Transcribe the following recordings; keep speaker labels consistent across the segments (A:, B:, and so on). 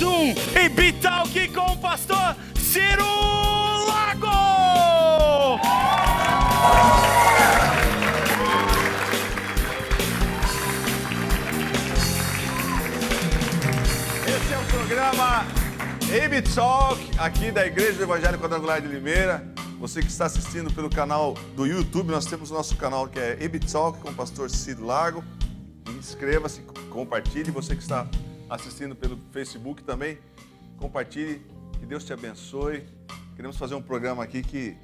A: mais um Ibitalk com o pastor Ciro Lago!
B: Esse é o programa Ibitalk, aqui da Igreja do Evangelho Quadrangular de Limeira. Você que está assistindo pelo canal do YouTube, nós temos o nosso canal que é Ibitalk com o pastor Ciro Lago. Inscreva-se, compartilhe. Você que está assistindo pelo Facebook também, compartilhe. Que Deus te abençoe. Queremos fazer um programa aqui que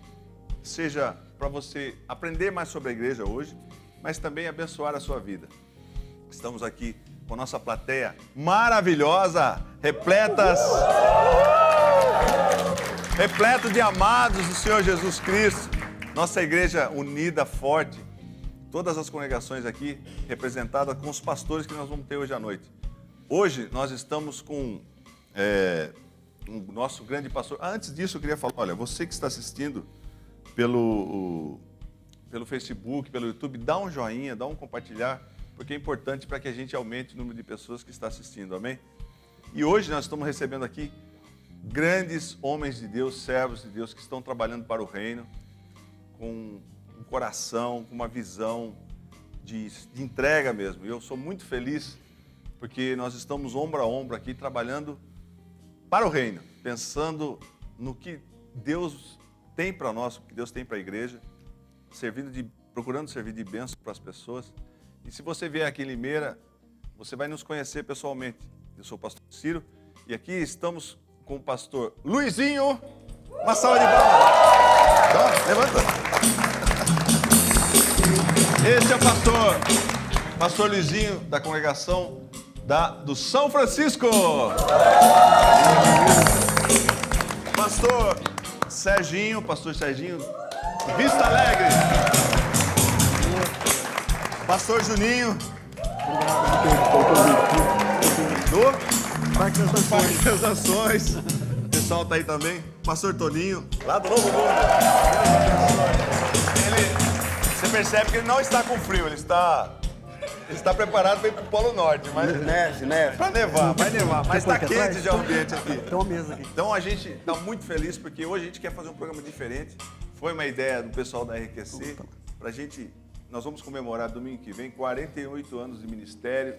B: seja para você aprender mais sobre a igreja hoje, mas também abençoar a sua vida. Estamos aqui com a nossa plateia maravilhosa, repleto de amados do Senhor Jesus Cristo. Nossa igreja unida, forte. Todas as congregações aqui representadas com os pastores que nós vamos ter hoje à noite. Hoje nós estamos com o nosso grande pastor. Antes disso eu queria falar, olha, você que está assistindo pelo Facebook, pelo YouTube, dá um joinha, dá um compartilhar, porque é importante para que a gente aumente o número de pessoas que está assistindo, amém? E hoje nós estamos recebendo aqui grandes homens de Deus, servos de Deus, que estão trabalhando para o reino, com um coração, com uma visão de entrega mesmo. E eu sou muito feliz, porque nós estamos ombro a ombro aqui, trabalhando para o reino, pensando no que Deus tem para nós, o que Deus tem para a igreja, procurando servir de bênção para as pessoas. E se você vier aqui em Limeira, você vai nos conhecer pessoalmente. Eu sou o pastor Ciro e aqui estamos com o pastor Luizinho. Uma salva de palmas. Então, levanta. Esse é o pastor Luizinho da congregação do São Francisco. Pastor Serginho, Vista Alegre. Pastor Juninho. Do Parque das Nações. O pessoal tá aí também. Pastor Toninho, lá do Novo Mundo. Você percebe que ele não está com frio, ele está preparado para ir para o Polo Norte. Mas
C: Neve.
B: Para nevar, vai nevar. Mas está quente
C: atrás?
B: já o ambiente aqui.
C: Tem uma mesa aqui.
B: Então a gente está muito feliz porque hoje a gente quer fazer um programa diferente. Foi uma ideia do pessoal da RQC. Nós vamos comemorar domingo que vem 48 anos de ministério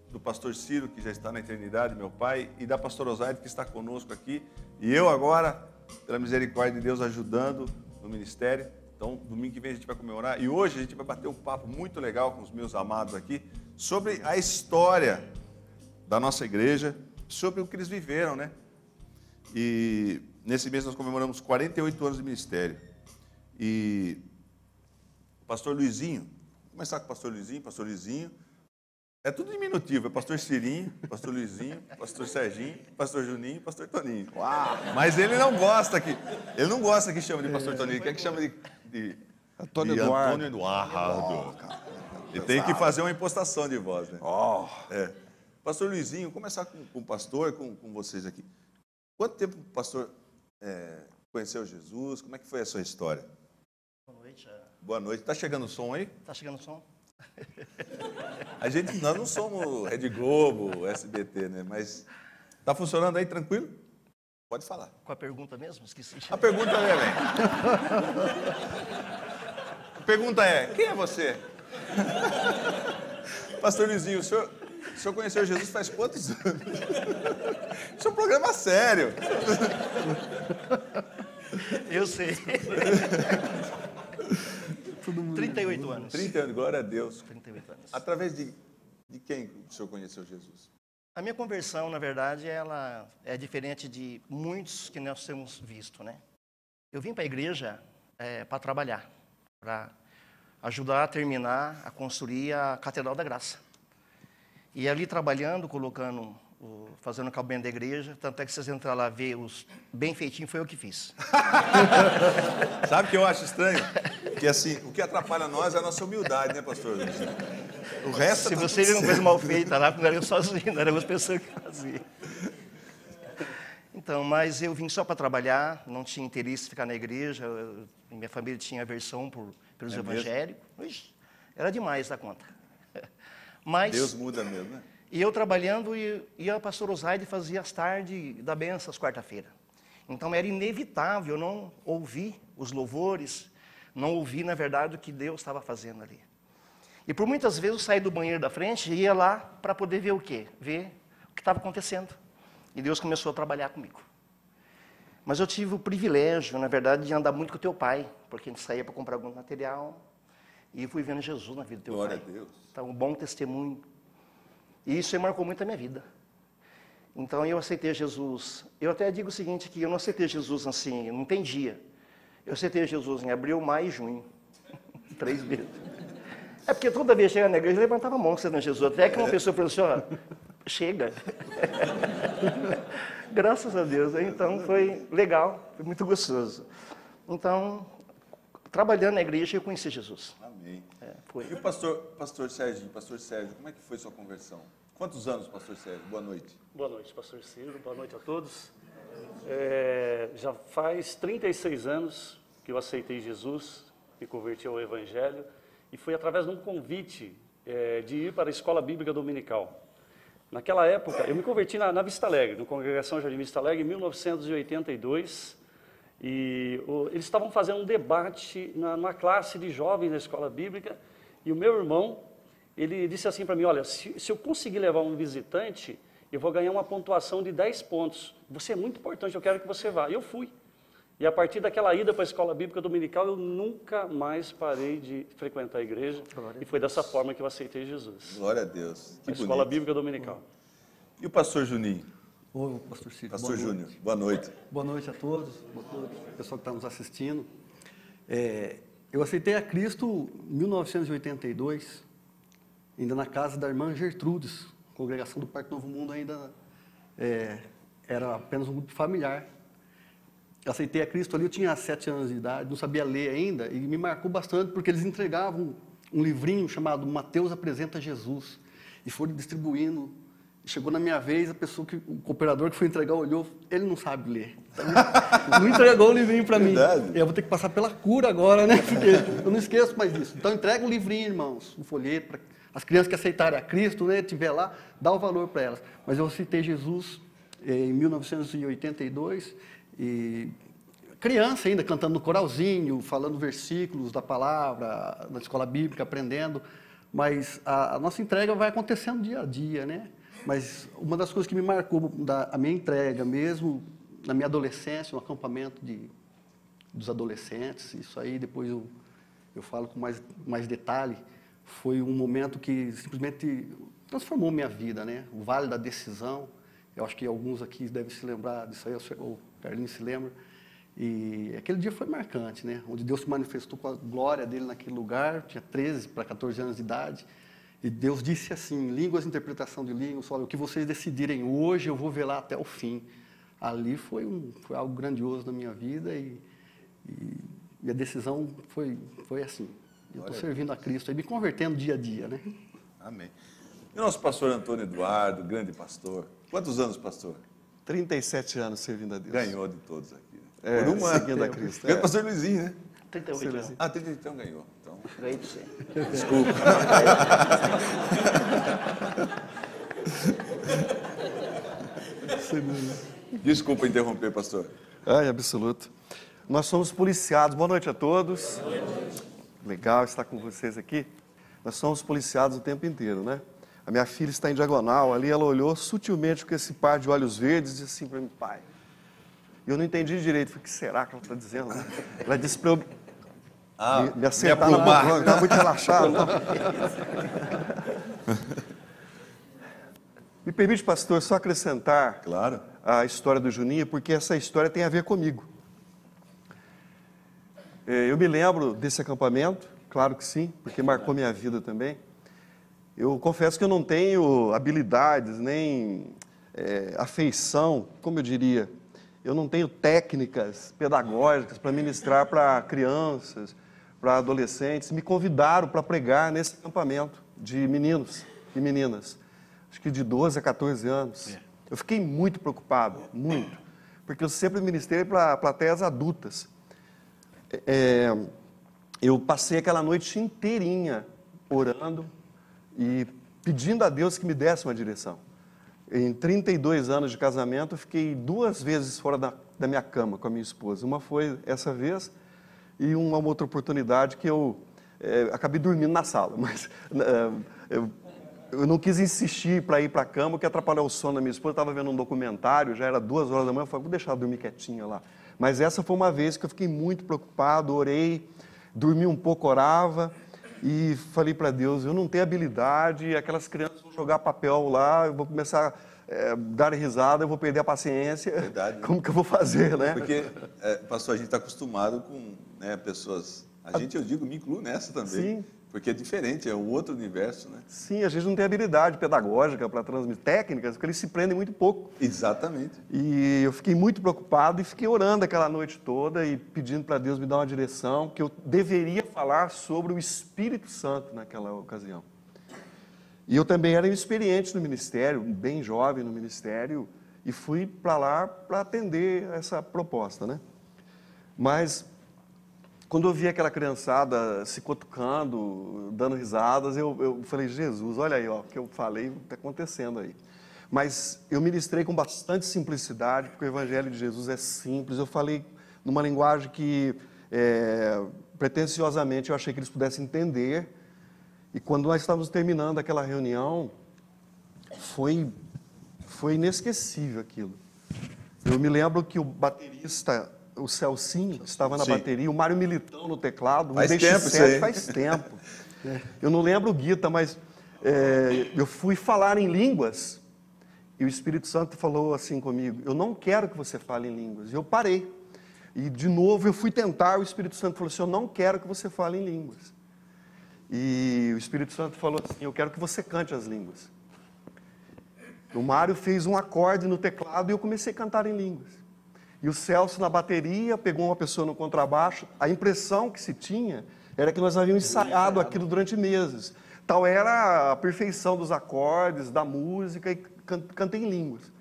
B: do pastor Ciro, que já está na eternidade, meu pai, e da pastora Osaide, que está conosco aqui. E eu agora, pela misericórdia de Deus, ajudando no ministério. Então, domingo que vem a gente vai comemorar. E hoje a gente vai bater um papo muito legal com os meus amados aqui sobre a história da nossa igreja, sobre o que eles viveram, né? E nesse mês nós comemoramos 48 anos de ministério. E o pastor Luizinho, vou começar com o pastor Luizinho. É tudo diminutivo, é pastor Cirinho, pastor Luizinho, pastor Serginho, pastor Juninho, pastor Toninho. Uau! Mas ele não gosta que chama de pastor Toninho, ele quer que chama de
C: Antônio
B: Eduardo.
C: Oh,
B: e tem que fazer uma impostação de voz, né?
C: Oh.
B: Pastor Luizinho, vou começar com o pastor, com vocês aqui. Quanto tempo o pastor conheceu Jesus? Como é que foi a sua história?
D: Boa noite.
B: Boa noite. Tá chegando o som aí?
D: Tá chegando o som?
B: Nós não somos Rede Globo, SBT, né? Mas tá funcionando aí, tranquilo? Pode falar.
D: Qual a pergunta mesmo? Esqueci.
B: A pergunta é, quem é você? Pastor Luizinho, o senhor conheceu Jesus faz quantos anos? Isso é um programa sério.
D: Eu sei. 38 anos.
B: 30 anos, glória a Deus.
D: 38 anos.
B: Através de quem o senhor conheceu Jesus?
D: A minha conversão, na verdade, ela é diferente de muitos que nós temos visto, né? Eu vim para a igreja para trabalhar, para ajudar a terminar, a construir a Catedral da Graça. E ali trabalhando, fazendo o cabimento da igreja, tanto é que vocês entram lá ver os bem feitinhos, foi eu que fiz.
B: Sabe o que eu acho estranho? Que assim, o que atrapalha nós é a nossa humildade, né, pastor? O resto
D: Se você vê uma coisa mal feita lá, não era eu sozinho, não era as pessoas que faziam. Então, mas eu vim só para trabalhar, não tinha interesse em ficar na igreja, minha família tinha aversão pelos evangélicos. Ixi, era demais da conta. Mas
B: Deus muda mesmo, né?
D: E eu trabalhando, e a pastora Osaide fazia as tardes da benção, às quarta-feira. Então era inevitável não ouvir os louvores, não ouvir, na verdade, o que Deus estava fazendo ali. E por muitas vezes eu saí do banheiro da frente e ia lá para poder ver o quê? Ver o que estava acontecendo. E Deus começou a trabalhar comigo. Mas eu tive o privilégio, na verdade, de andar muito com o teu pai, porque a gente saía para comprar algum material e fui vendo Jesus na vida do teu pai.
B: Glória a Deus.
D: Então, um bom testemunho. E isso aí marcou muito a minha vida. Então, eu aceitei Jesus. Eu até digo o seguinte, que eu não aceitei Jesus assim, não tem dia. Eu aceitei Jesus em abril, maio e junho. 3 meses. É porque toda vez que chegava na igreja, eu levantava a mão aceitando Jesus. Até que uma pessoa falou assim, ó, chega. Graças a Deus. Então, foi legal, foi muito gostoso. Então, trabalhando na igreja, eu conheci Jesus.
B: Amém.
D: Foi.
B: E o pastor Sérgio, como é que foi sua conversão? Quantos anos, pastor Sérgio? Boa noite.
E: Boa noite, pastor Ciro. Boa noite a todos. Já faz 36 anos que eu aceitei Jesus, me converti ao Evangelho, e foi através de um convite de ir para a Escola Bíblica Dominical. Naquela época, eu me converti na Vista Alegre, na Congregação Jardim Vista Alegre, em 1982, e eles estavam fazendo um debate numa classe de jovens da Escola Bíblica, e o meu irmão, ele disse assim para mim, olha, se eu conseguir levar um visitante, eu vou ganhar uma pontuação de 10 pontos. Você é muito importante, eu quero que você vá. E eu fui. E a partir daquela ida para a Escola Bíblica Dominical, eu nunca mais parei de frequentar a igreja. E foi dessa forma que eu aceitei Jesus.
B: Glória a Deus. Que
E: A Escola
B: bonito.
E: Bíblica Dominical.
B: E o pastor Juninho?
F: Oi, pastor Ciro.
B: Pastor Júnior, boa noite.
F: Boa noite a todos, boa noite ao pessoal que está nos assistindo. Eu aceitei a Cristo em 1982, ainda na casa da irmã Gertrudes, congregação do Parque Novo Mundo ainda era apenas um grupo familiar. Eu aceitei a Cristo ali, eu tinha 7 anos de idade, não sabia ler ainda, e me marcou bastante porque eles entregavam um livrinho chamado Mateus Apresenta Jesus, e foram distribuindo. Chegou na minha vez, o cooperador que foi entregar olhou, ele não sabe ler. Então, não entregou o livrinho para mim. Eu vou ter que passar pela cura agora, né? Porque eu não esqueço mais disso. Então, entrega um livrinho, irmãos, um folheto, para as crianças que aceitarem a Cristo, né? Tiver lá, dá o valor para elas. Mas eu aceitei Jesus em 1982, e criança ainda, cantando no coralzinho, falando versículos da palavra, na escola bíblica, aprendendo. Mas a nossa entrega vai acontecendo dia a dia, né? Mas uma das coisas que me marcou a minha entrega mesmo, na minha adolescência, no acampamento dos adolescentes, isso aí depois eu falo com mais detalhe, foi um momento que simplesmente transformou minha vida, né? O Vale da Decisão, eu acho que alguns aqui devem se lembrar disso aí, o Carlinhos se lembra, e aquele dia foi marcante, né? Onde Deus se manifestou com a glória dele naquele lugar, tinha 13 para 14 anos de idade, e Deus disse assim, línguas, interpretação de línguas, olha, o que vocês decidirem hoje, eu vou velar até o fim. Ali foi algo grandioso na minha vida e a decisão foi assim. Eu estou servindo a Cristo e me convertendo dia a dia, né?
B: Amém. E o nosso pastor Antônio Eduardo, grande pastor. Quantos anos, pastor?
C: 37 anos servindo a Deus.
B: Ganhou de todos aqui.
C: Por uma seguindo a Cristo.
B: Grande pastor Luizinho, né?
D: 38 anos.
B: Ah, 30, então ganhou. Então,
D: Ganhei de você.
B: desculpa. Desculpa interromper, pastor.
C: Ai, absoluto. Nós somos policiados. Boa noite a todos. Legal estar com vocês aqui. Nós somos policiados o tempo inteiro, né? A minha filha está em diagonal ali, ela olhou sutilmente com esse par de olhos verdes e disse assim para mim, pai. E eu não entendi direito, falei, o que será que ela está dizendo? Né? Ela disse para eu me acertar na boca, estava muito relaxado. Me permite, pastor, só acrescentar
B: Claro.
C: a história do Juninho, porque essa história tem a ver comigo. Eu me lembro desse acampamento, claro que sim, porque marcou minha vida também. Eu confesso que eu não tenho habilidades, nem afeição, como eu diria, eu não tenho técnicas pedagógicas para ministrar para crianças, para adolescentes. Me convidaram para pregar nesse acampamento de meninos e meninas, acho que de 12 a 14 anos. Eu fiquei muito preocupado, muito, porque eu sempre ministrei para plateias adultas. Eu passei aquela noite inteirinha orando e pedindo a Deus que me desse uma direção. Em 32 anos de casamento, eu fiquei 2 vezes fora da minha cama com a minha esposa. Uma foi essa vez e uma outra oportunidade que eu acabei dormindo na sala. Mas eu não quis insistir para ir para a cama, porque atrapalhou o sono da minha esposa. Eu estava vendo um documentário, já era 2 horas da manhã, eu falei, vou deixar ela dormir quietinha lá. Mas essa foi uma vez que eu fiquei muito preocupado, orei, dormi um pouco, orava e falei para Deus, eu não tenho habilidade, aquelas crianças vão jogar papel lá, eu vou começar a dar risada, eu vou perder a paciência.
B: Verdade, né?
C: Como que eu vou fazer, né?
B: Porque, pastor, a gente está acostumado com pessoas... eu digo, me incluo nessa também.
C: Sim.
B: Porque é diferente, é um outro universo, né?
C: Sim, a gente não tem habilidade pedagógica para transmitir técnicas, porque eles se prendem muito pouco.
B: Exatamente.
C: E eu fiquei muito preocupado e fiquei orando aquela noite toda e pedindo para Deus me dar uma direção, que eu deveria falar sobre o Espírito Santo naquela ocasião. E eu também era inexperiente no ministério, bem jovem no ministério, e fui para lá para atender essa proposta, né? Mas quando eu vi aquela criançada se cutucando, dando risadas, eu falei, Jesus, olha aí, ó, o que eu falei está acontecendo aí. Mas eu ministrei com bastante simplicidade, porque o Evangelho de Jesus é simples. Eu falei numa linguagem que, pretensiosamente, eu achei que eles pudessem entender. E quando nós estávamos terminando aquela reunião, foi inesquecível aquilo. Eu me lembro que o baterista, o Celcinho, estava na bateria, o Mário Militão no teclado,
B: faz tempo isso aí.
C: Faz tempo. Eu não lembro o Guita, mas eu fui falar em línguas e o Espírito Santo falou assim comigo, eu não quero que você fale em línguas. E eu parei. E de novo eu fui tentar, o Espírito Santo falou assim, eu não quero que você fale em línguas. E o Espírito Santo falou assim, eu quero que você cante as línguas. O Mário fez um acorde no teclado e eu comecei a cantar em línguas. E o Celso na bateria, pegou uma pessoa no contrabaixo. A impressão que se tinha era que nós havíamos ensaiado aquilo durante meses. Tal era a perfeição dos acordes, da música, e cantei em línguas.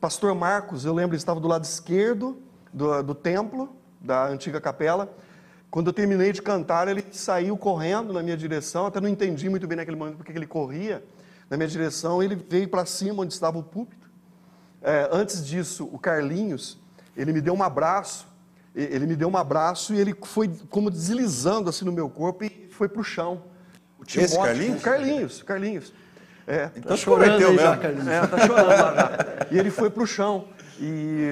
C: Pastor Marcos, eu lembro, ele estava do lado esquerdo do templo, da antiga capela. Quando eu terminei de cantar, ele saiu correndo na minha direção, até não entendi muito bem naquele momento porque ele corria na minha direção. Ele veio para cima, onde estava o púlpito. Antes disso, o Carlinhos, ele me deu um abraço, e ele foi como deslizando assim no meu corpo e foi para o chão.
B: Esse Carlinhos?
C: Carlinhos.
B: Então
F: Tá chorando aí já,
B: mesmo.
F: Carlinhos.
C: Tá chorando lá já. E ele foi para o chão. E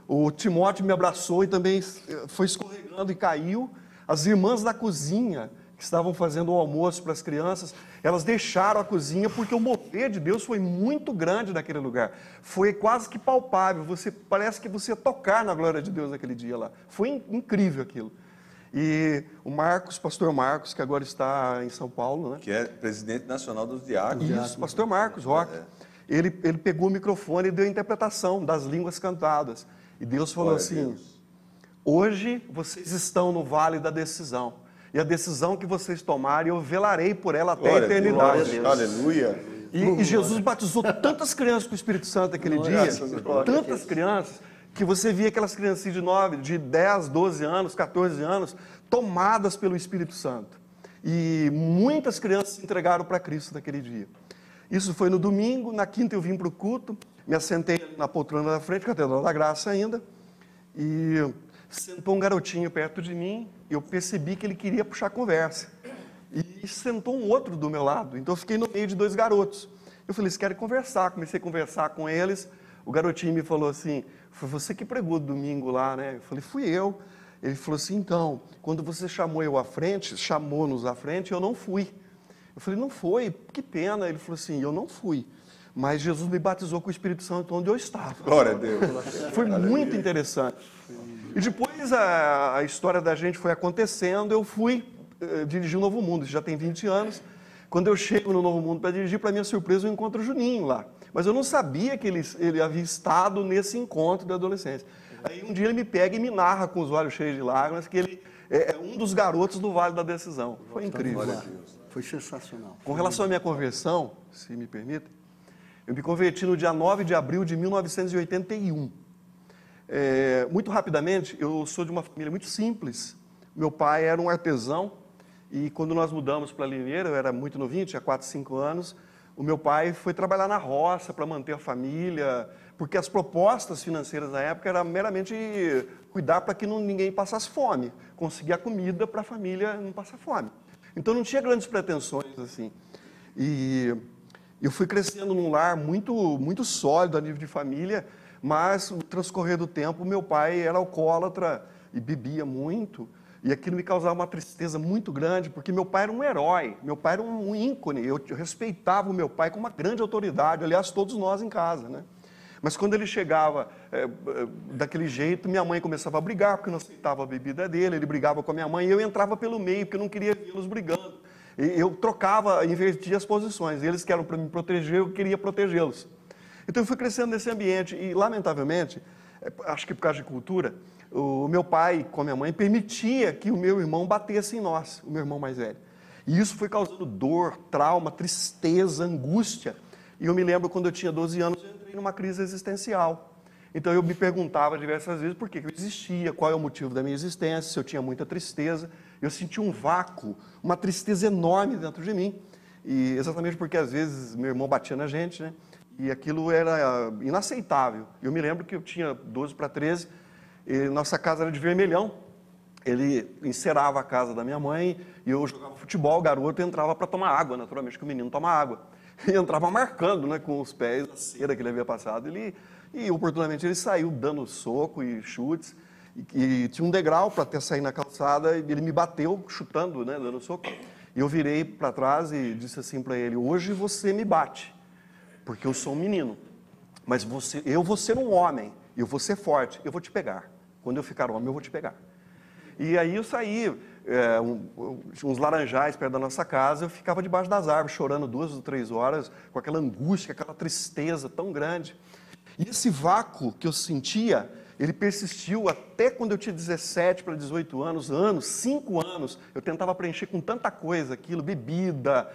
C: o Timóteo me abraçou e também foi escorregando e caiu. As irmãs da cozinha, que estavam fazendo o almoço para as crianças, elas deixaram a cozinha porque o mover de Deus foi muito grande naquele lugar. Foi quase que palpável. Parece que você ia tocar na glória de Deus naquele dia lá. Foi incrível aquilo. E o Marcos, pastor Marcos, que agora está em São Paulo, né?
B: Que é presidente nacional dos diáconos.
C: Isso, pastor Marcos Roque. Ele pegou o microfone e deu a interpretação das línguas cantadas. E Deus falou assim, hoje vocês estão no vale da decisão. E a decisão que vocês tomarem, eu velarei por ela até a eternidade.
B: Aleluia.
C: E Jesus batizou tantas crianças com o Espírito Santo aquele dia, tantas crianças, que você via aquelas crianças de 10, 12 anos, 14 anos, tomadas pelo Espírito Santo. E muitas crianças se entregaram para Cristo naquele dia. Isso foi no domingo, na quinta eu vim para o culto, me assentei na poltrona da frente, Catedral da Graça ainda, e sentou um garotinho perto de mim, e eu percebi que ele queria puxar conversa. E sentou um outro do meu lado, então eu fiquei no meio de 2 garotos. Eu falei, eles querem conversar, comecei a conversar com eles, o garotinho me falou assim, foi você que pregou domingo lá, né? Eu falei, fui eu. Ele falou assim, então, quando você chamou-nos à frente, eu não fui. Eu falei, não foi, que pena. Ele falou assim, eu não fui, mas Jesus me batizou com o Espírito Santo onde eu estava.
B: Glória a Deus.
C: Foi muito interessante. E depois a história da gente foi acontecendo, eu fui dirigir o Novo Mundo, isso já tem 20 anos. Quando eu chego no Novo Mundo para dirigir, para minha surpresa, eu encontro o Juninho lá. Mas eu não sabia que ele havia estado nesse encontro da adolescência. Aí um dia ele me pega e me narra com os olhos cheios de lágrimas que ele é um dos garotos do Vale da Decisão. Foi incrível.
F: Foi sensacional.
C: Com relação à minha conversão, se me permite, eu me converti no dia 9 de abril de 1981. Muito rapidamente, eu sou de uma família muito simples. Meu pai era um artesão e quando nós mudamos para Limeira, eu era muito novinho, tinha 4, 5 anos, o meu pai foi trabalhar na roça para manter a família, porque as propostas financeiras na época eram meramente cuidar para que ninguém passasse fome, conseguir a comida para a família não passar fome. Então não tinha grandes pretensões assim. E eu fui crescendo num lar muito sólido a nível de família, mas no transcorrer do tempo meu pai era alcoólatra e bebia muito. E aquilo me causava uma tristeza muito grande, porque meu pai era um herói, meu pai era um ícone, eu respeitava o meu pai como uma grande autoridade, aliás, todos nós em casa, né? Mas quando ele chegava daquele jeito, minha mãe começava a brigar, porque não aceitava a bebida dele, ele brigava com a minha mãe, e eu entrava pelo meio, porque eu não queria vê-los brigando. E eu trocava, invertia as posições, eles que eram para me proteger, eu queria protegê-los. Então eu fui crescendo nesse ambiente, e lamentavelmente, acho que por causa de cultura, o meu pai, com a minha mãe, permitia que o meu irmão batesse em nós, o meu irmão mais velho. E isso foi causando dor, trauma, tristeza, angústia. E eu me lembro, quando eu tinha 12 anos, eu entrei numa crise existencial. Então eu me perguntava diversas vezes por que eu existia, qual é o motivo da minha existência, se eu tinha muita tristeza. Eu sentia um vácuo, uma tristeza enorme dentro de mim. E exatamente porque às vezes meu irmão batia na gente, né? E aquilo era inaceitável. Eu me lembro que eu tinha 12 para 13, e nossa casa era de vermelhão. Ele encerava a casa da minha mãe e eu jogava futebol, o garoto entrava para tomar água, naturalmente que o menino toma água. E entrava marcando, né, com os pés a cera que ele havia passado. E oportunamente ele saiu dando soco e chutes. E tinha um degrau para até sair na calçada e ele me bateu chutando, né, dando soco. E eu virei para trás e disse assim para ele: hoje você me bate, porque eu sou um menino. Mas eu vou ser um homem, eu vou ser forte, eu vou te pegar. Quando eu ficar homem, eu vou te pegar. E aí eu saí, uns laranjais perto da nossa casa, eu ficava debaixo das árvores, chorando 2 ou 3 horas, com aquela angústia, aquela tristeza tão grande. E esse vácuo que eu sentia, ele persistiu até quando eu tinha 17 para 18 anos, 5 anos, eu tentava preencher com tanta coisa aquilo, bebida,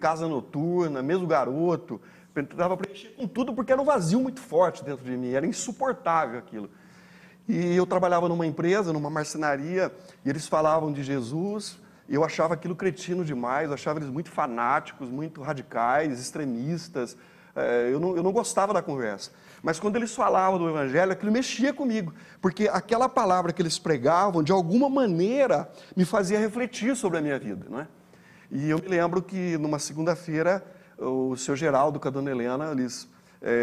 C: casa noturna, mesmo garoto, eu tentava preencher com tudo porque era um vazio muito forte dentro de mim, era insuportável aquilo. E eu trabalhava numa empresa, numa marcenaria, e eles falavam de Jesus, e eu achava aquilo cretino demais, eu achava eles muito fanáticos, muito radicais, extremistas, eu não gostava da conversa. Mas quando eles falavam do Evangelho, aquilo mexia comigo, porque aquela palavra que eles pregavam, de alguma maneira, me fazia refletir sobre a minha vida, não é? E eu me lembro que, numa segunda-feira, o seu Geraldo com a dona Helena,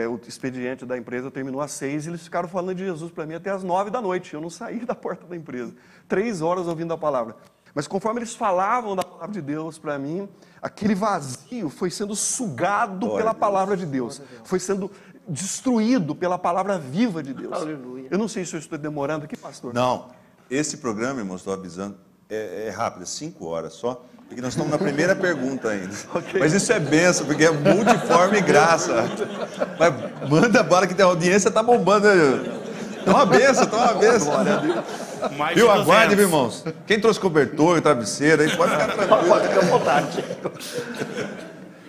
C: o expediente da empresa terminou às 6 e eles ficaram falando de Jesus para mim até às 9 da noite. Eu não saí da porta da empresa. 3 horas ouvindo a palavra. Mas conforme eles falavam da palavra de Deus para mim, aquele vazio foi sendo sugado pela palavra de Deus. Foi sendo destruído pela palavra viva de Deus.
D: Aleluia.
C: Eu não sei se eu estou demorando aqui, pastor.
B: Não, esse programa, irmãos, estou avisando, é rápido, é 5 horas só. Porque nós estamos na primeira pergunta ainda. Okay. Mas isso é benção, porque é multiforme graça. Mas manda bala que tem audiência, tá bombando. Tá uma benção, tá uma benção. Viu? Aguarde, irmãos. Quem trouxe cobertor, travesseiro, aí pode ficar tranquilo.
D: Pode ficar à vontade.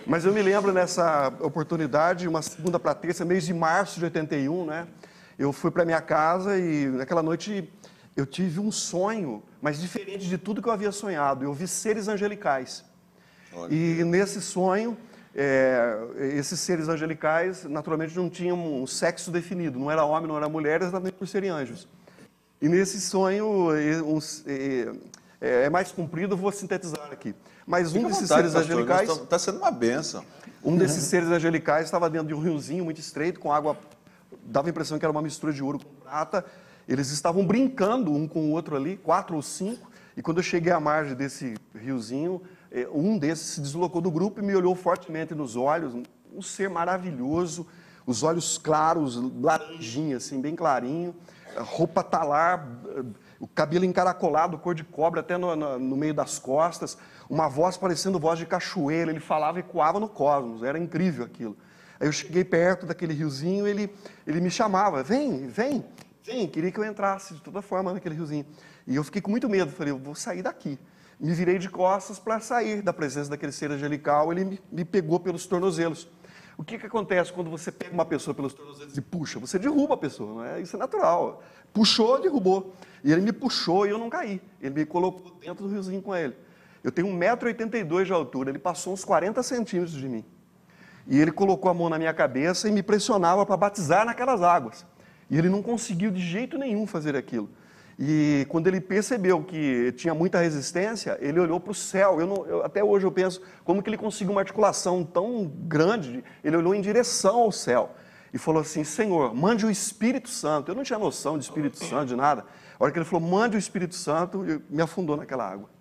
C: Mas eu me lembro nessa oportunidade, uma segunda para terça, mês de março de 81, né? Eu fui para minha casa e naquela noite eu tive um sonho, mas diferente de tudo que eu havia sonhado. Eu vi seres angelicais. Olha. E nesse sonho, esses seres angelicais, naturalmente, não tinham um sexo definido. Não era homem, não era mulher, exatamente por serem anjos. E nesse sonho, é mais comprido, eu vou sintetizar aqui. Mas um desses seres angelicais...
B: Está sendo uma bênção.
C: Um desses seres angelicais estava dentro de um riozinho muito estreito, com água... Dava a impressão que era uma mistura de ouro com prata. Eles estavam brincando um com o outro ali, 4 ou 5, e quando eu cheguei à margem desse riozinho, um desses se deslocou do grupo e me olhou fortemente nos olhos, um ser maravilhoso, os olhos claros, laranjinha, assim, bem clarinho, roupa talar, o cabelo encaracolado, cor de cobre até no meio das costas, uma voz parecendo voz de cachoeira, ele falava e ecoava no cosmos, era incrível aquilo. Aí eu cheguei perto daquele riozinho, ele me chamava, vem, queria que eu entrasse de toda forma naquele riozinho. E eu fiquei com muito medo, falei, eu vou sair daqui. Me virei de costas para sair da presença daquele ser angelical, ele me pegou pelos tornozelos. O que acontece quando você pega uma pessoa pelos tornozelos e puxa? Você derruba a pessoa, não é? Isso é natural. Puxou, derrubou. E ele me puxou e eu não caí. Ele me colocou dentro do riozinho com ele. Eu tenho 1,82 m de altura, ele passou uns 40 centímetros de mim. E ele colocou a mão na minha cabeça e me pressionava para batizar naquelas águas. E ele não conseguiu de jeito nenhum fazer aquilo. E quando ele percebeu que tinha muita resistência, ele olhou para o céu. Até hoje eu penso, como que ele conseguiu uma articulação tão grande? Ele olhou em direção ao céu e falou assim: Senhor, mande o Espírito Santo. Eu não tinha noção de Espírito Santo, de nada. A hora que ele falou, mande o Espírito Santo, me afundou naquela água.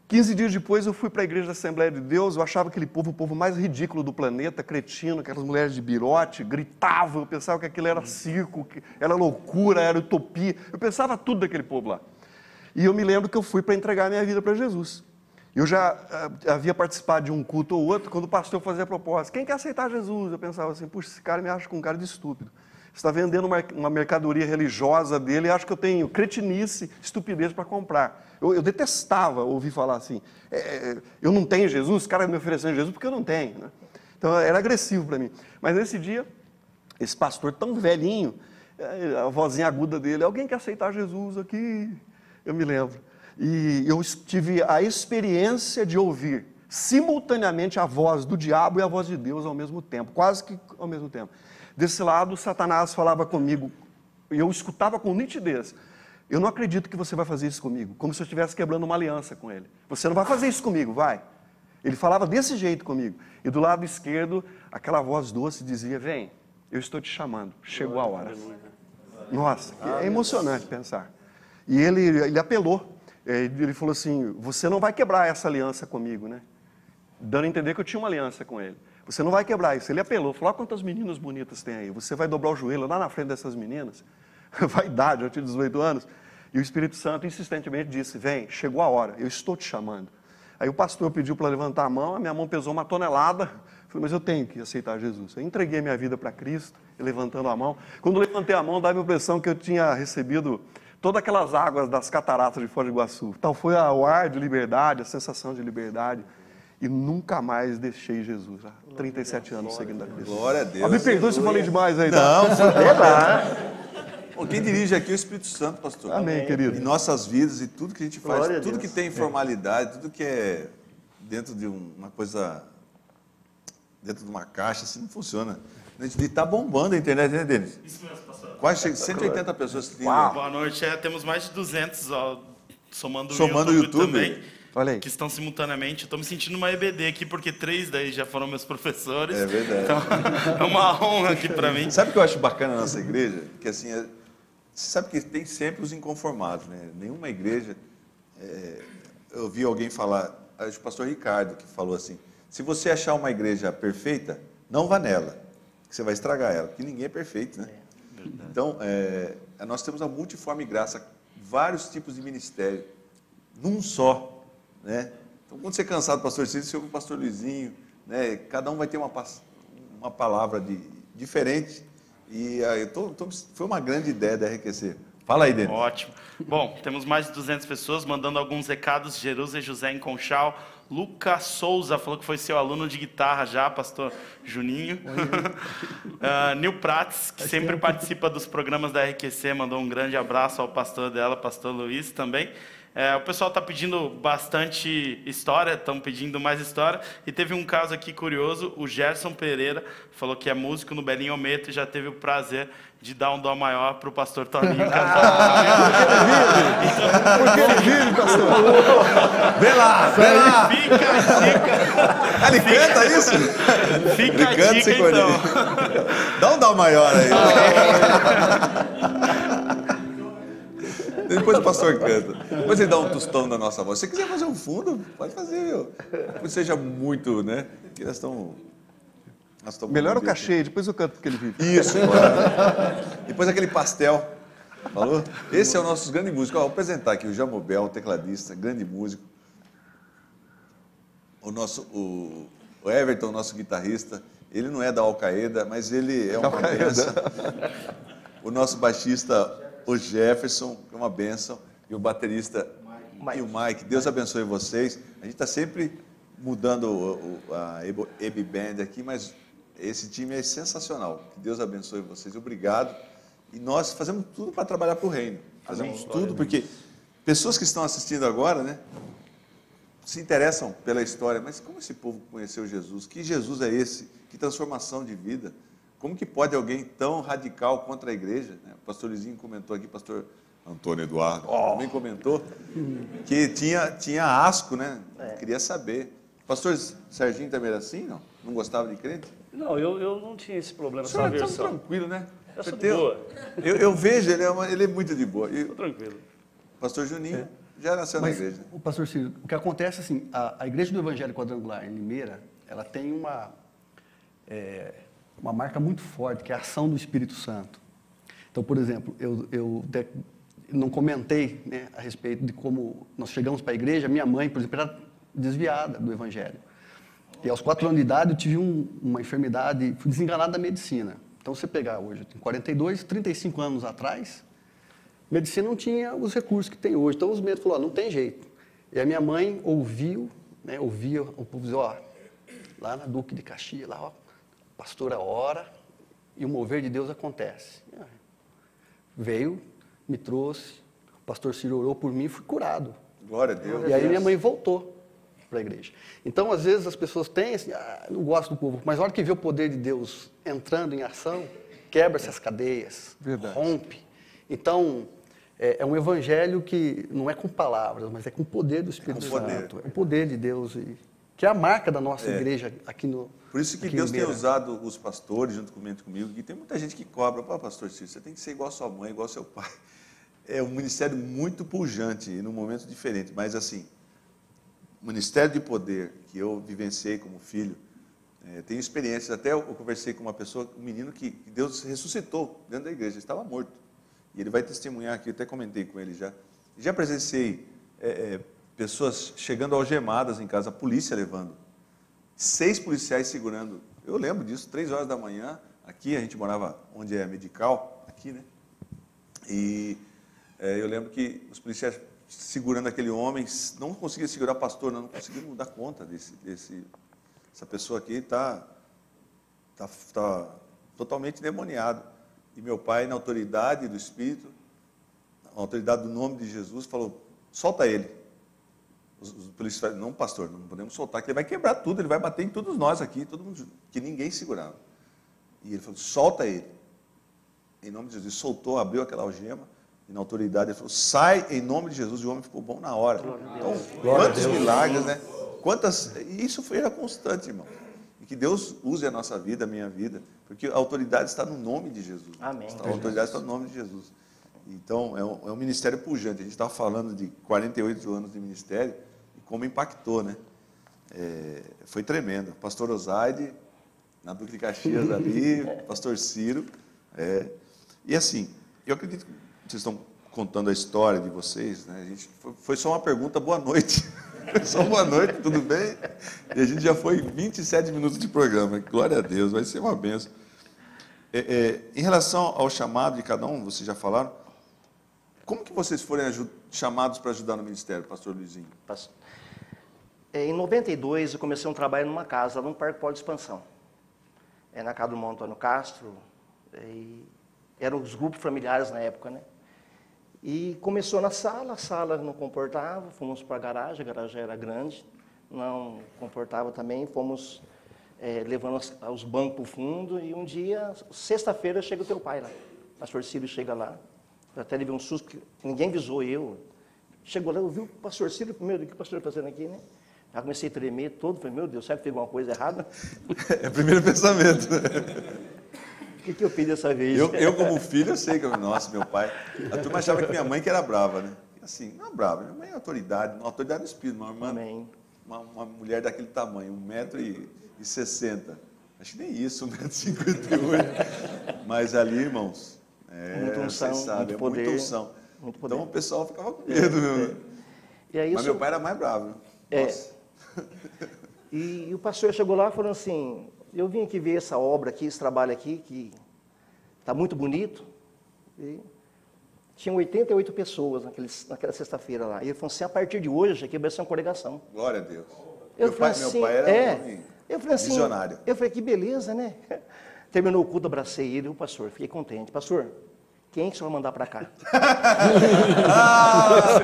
C: 15 dias depois eu fui para a igreja da Assembleia de Deus. Eu achava aquele povo o povo mais ridículo do planeta, cretino, aquelas mulheres de birote, gritavam. Eu pensava que aquilo era circo, que era loucura, era utopia. Eu pensava tudo daquele povo lá. E eu me lembro que eu fui para entregar a minha vida para Jesus. Eu já havia participado de um culto ou outro, quando o pastor fazia a proposta: quem quer aceitar Jesus? Eu pensava assim: puxa, esse cara me acha com um cara de estúpido. Está vendendo uma mercadoria religiosa dele e acho que eu tenho cretinice, estupidez para comprar. Eu detestava ouvir falar assim: eu não tenho Jesus, o cara me oferecendo Jesus porque eu não tenho. Né? Então era agressivo para mim. Mas nesse dia, esse pastor tão velhinho, a vozinha aguda dele: alguém quer aceitar Jesus aqui? Eu me lembro. E eu tive a experiência de ouvir simultaneamente a voz do diabo e a voz de Deus ao mesmo tempo, quase que ao mesmo tempo. Desse lado, Satanás falava comigo, e eu escutava com nitidez: eu não acredito que você vai fazer isso comigo, como se eu estivesse quebrando uma aliança com ele. Você não vai fazer isso comigo, vai. Ele falava desse jeito comigo. E do lado esquerdo, aquela voz doce dizia: vem, eu estou te chamando, chegou a hora. Nossa, é emocionante pensar. E ele apelou, ele falou assim: você não vai quebrar essa aliança comigo, né? Dando a entender que eu tinha uma aliança com ele. Você não vai quebrar isso. Ele apelou, falou: olha quantas meninas bonitas tem aí. Você vai dobrar o joelho lá na frente dessas meninas? Vaidade, eu tinha 18 anos. E o Espírito Santo insistentemente disse: vem, chegou a hora, eu estou te chamando. Aí o pastor pediu para levantar a mão, a minha mão pesou 1 tonelada. Eu falei: mas eu tenho que aceitar Jesus. Eu entreguei minha vida para Cristo, levantando a mão. Quando eu levantei a mão, dava a impressão que eu tinha recebido todas aquelas águas das cataratas de Foz do Iguaçu. Tal foi o ar de liberdade, a sensação de liberdade. E nunca mais deixei Jesus. Há 37 anos seguindo a Cristo.
B: Glória a Deus.
C: Me perdoe se eu falei demais aí. Tá?
B: Não, quem dirige aqui é o Espírito Santo, pastor.
C: Amém, querido.
B: Em nossas vidas e tudo que a gente faz,
D: Glória a
B: tudo
D: Deus.
B: que tem formalidade, tudo que é dentro de uma coisa, dentro de uma caixa, assim não funciona. A gente está bombando a internet, né, Denis?
A: Isso mesmo, pastor.
B: Quase 180 pessoas.
A: Boa noite. Temos mais de 200, ó, somando
B: o YouTube
A: também.
C: Olha aí.
A: Que estão simultaneamente. Estou me sentindo uma EBD aqui, porque 3 daí já foram meus professores.
B: É verdade.
A: Então, é uma honra aqui para mim.
B: Sabe o que eu acho bacana na nossa igreja? Que assim, você sabe que tem sempre os inconformados, né? Nenhuma igreja... eu ouvi alguém falar, acho que o pastor Ricardo, que falou assim: se você achar uma igreja perfeita, não vá nela, que você vai estragar ela, porque ninguém é perfeito, né? Então, nós temos a multiforme graça, vários tipos de ministério, num só. Né? Então, quando você é cansado do pastor Cícero, você ouve o pastor Luizinho, né? Cada um vai ter uma palavra diferente. E foi uma grande ideia da RQC. Fala aí, Denis.
A: Ótimo. Bom, temos mais de 200 pessoas mandando alguns recados. Jerusa José em Conchal. Lucas Souza falou que foi seu aluno de guitarra já, pastor Juninho. Nil Prats, que sempre participa dos programas da RQC, mandou um grande abraço ao pastor dela, pastor Luiz também. O pessoal está pedindo bastante história, estão pedindo mais história. E teve um caso aqui curioso, o Gerson Pereira falou que é músico no Belinho Ometo e já teve o prazer de dar um dó maior para o pastor Toninho.
C: Porque ele vive, pastor.
B: Vê lá, vê lá.
A: Fica a dica.
B: Ele canta isso?
A: Fica a
B: Canta,
A: dica,
B: sem
A: então.
B: Dá um dó maior aí. Depois o pastor canta. Depois ele dá um tostão na nossa voz. Se você quiser fazer um fundo, pode fazer, viu? Não seja muito, né? Porque nós estamos
C: Melhor o cachê, depois eu canto porque ele vive.
B: Isso, claro. Depois aquele pastel. Falou? Esse é o nosso grande músico. Ó, vou apresentar aqui o Jamobel, tecladista, grande músico. O Everton, nosso guitarrista. Ele não é da Al-Qaeda, mas ele é uma benção. O nosso baixista, o Jefferson, que é uma benção. E o baterista, e o Mike. Deus abençoe vocês. A gente está sempre mudando a EB Band aqui, mas esse time é sensacional. Que Deus abençoe vocês. Obrigado. E nós fazemos tudo para trabalhar para o reino. Fazemos tudo porque pessoas que estão assistindo agora, né? se interessam pela história, mas como esse povo conheceu Jesus? Que Jesus é esse? Que transformação de vida? Como que pode alguém tão radical contra a igreja? O pastor Luizinho comentou aqui, pastor Antônio Eduardo também comentou, que tinha asco, né? Queria saber. Pastor Serginho também era assim, não? Não gostava de crente?
E: Não, eu não tinha esse problema,
B: O
E: essa
B: senhor é tão
E: aversão.
B: tranquilo, né?
E: Eu sou de boa.
B: Eu vejo, ele é muito de boa. E
E: Tô tranquilo.
B: o pastor Juninho já nasceu na igreja.
F: O pastor Ciro, o que acontece assim, a Igreja do Evangelho Quadrangular em Limeira, ela tem uma marca muito forte, que é a ação do Espírito Santo. Então, por exemplo, eu não comentei, né, a respeito de como nós chegamos para a igreja. Minha mãe, por exemplo, era desviada do Evangelho. E aos 4 anos de idade eu tive uma enfermidade, fui desenganado da medicina. Então, você pegar hoje, eu tenho 42, 35 anos atrás, medicina não tinha os recursos que tem hoje. Então, os médicos falaram, não tem jeito. E a minha mãe ouvia o povo dizer, lá na Duque de Caxias, lá, a pastora ora e o mover de Deus acontece. Veio, me trouxe, o pastor Ciro orou por mim e fui curado.
B: Glória a Deus.
F: E aí minha mãe voltou para a igreja. Então, às vezes, as pessoas têm assim, não gosto do povo, mas na hora que vê o poder de Deus entrando em ação, quebra-se as cadeias, rompe. Então, é um evangelho que não é com palavras, mas é com o poder do Espírito Santo. É o poder de Deus, que é a marca da nossa igreja aqui no...
B: Por isso que Deus tem usado os pastores, juntamente comigo, e tem muita gente que cobra, pastor Ciro, você tem que ser igual a sua mãe, igual ao seu pai. É um ministério muito pujante, e num momento diferente, mas assim, o ministério de poder que eu vivenciei como filho, tenho experiências, até eu conversei com uma pessoa, um menino que Deus ressuscitou dentro da igreja, ele estava morto, e ele vai testemunhar aqui, eu até comentei com ele já. Já presenciei pessoas chegando algemadas em casa, a polícia levando, 6 policiais segurando. Eu lembro disso, 3 horas da manhã, aqui a gente morava onde é Medical, aqui, né? E eu lembro que os policiais segurando aquele homem, não conseguiam segurar o pastor, não conseguiram dar conta essa pessoa aqui está totalmente endemoniado. E meu pai, na autoridade do Espírito, na autoridade do nome de Jesus, falou, solta ele. Os policiais falaram, não, pastor, não podemos soltar, que ele vai quebrar tudo, ele vai bater em todos nós aqui, todo mundo, que ninguém segurava. E ele falou, solta ele. Em nome de Jesus, ele soltou, abriu aquela algema, e na autoridade ele falou, sai em nome de Jesus, e o homem ficou bom na hora. Então, quantos milagres, né? E isso era constante, irmão. E que Deus use a nossa vida, a minha vida, porque a autoridade está no nome de Jesus.
D: Amém.
B: A autoridade está no nome de Jesus. Então, é um ministério pujante. A gente estava falando de 48 anos de ministério e como impactou, né? Foi tremendo. Pastor Osaide, na Duque de Caxias ali, pastor Ciro. E assim, eu acredito que vocês estão contando a história de vocês, né? Foi só uma pergunta, boa noite. Só boa noite, tudo bem? E a gente já foi 27 minutos de programa. Glória a Deus, vai ser uma benção. Em relação ao chamado de cada um, vocês já falaram, como que vocês foram chamados para ajudar no ministério, pastor Luizinho?
D: Em 92, eu comecei um trabalho numa casa, num Parque Polo de Expansão. Na casa do irmão Antônio Castro. Eram os grupos familiares na época, né? E começou na sala, a sala não comportava, fomos para a garagem era grande, não comportava também, fomos levando os bancos para o fundo, e um dia, sexta-feira, chega o teu pai lá. O pastor Ciro chega lá, até levei um susto, que ninguém avisou eu. Chegou lá, eu vi o pastor Ciro, primeiro, o que o pastor está fazendo aqui, né? Já comecei a tremer todo, falei, meu Deus, será que tem alguma coisa errada?
B: É o primeiro pensamento.
D: O que eu fiz dessa vez?
B: Eu como filho, eu sei que, nossa, meu pai... A turma achava que minha mãe que era brava, né? Assim, não é brava, minha mãe é autoridade do Espírito, uma irmã, uma mulher daquele tamanho, 1,60 m. Acho que nem isso, 1,58 m. Mas ali, irmãos,
D: muita unção,
B: vocês sabem,
D: muito poder,
B: muita unção.
D: muito poder.
B: Então o pessoal ficava com medo, meu.
D: E aí,
B: mas meu pai era mais bravo. Nossa.
D: E o pastor chegou lá e falou assim, eu vim aqui ver essa obra aqui, esse trabalho aqui, que está muito bonito. E tinham 88 pessoas naquela sexta-feira lá. E ele falou assim, a partir de hoje, aqui vai ser uma congregação.
B: Glória a Deus.
D: Meu pai era
B: visionário.
D: Eu falei, que beleza, né? Terminou o culto, abracei ele, o pastor, fiquei contente. Pastor, quem que o senhor vai mandar para cá?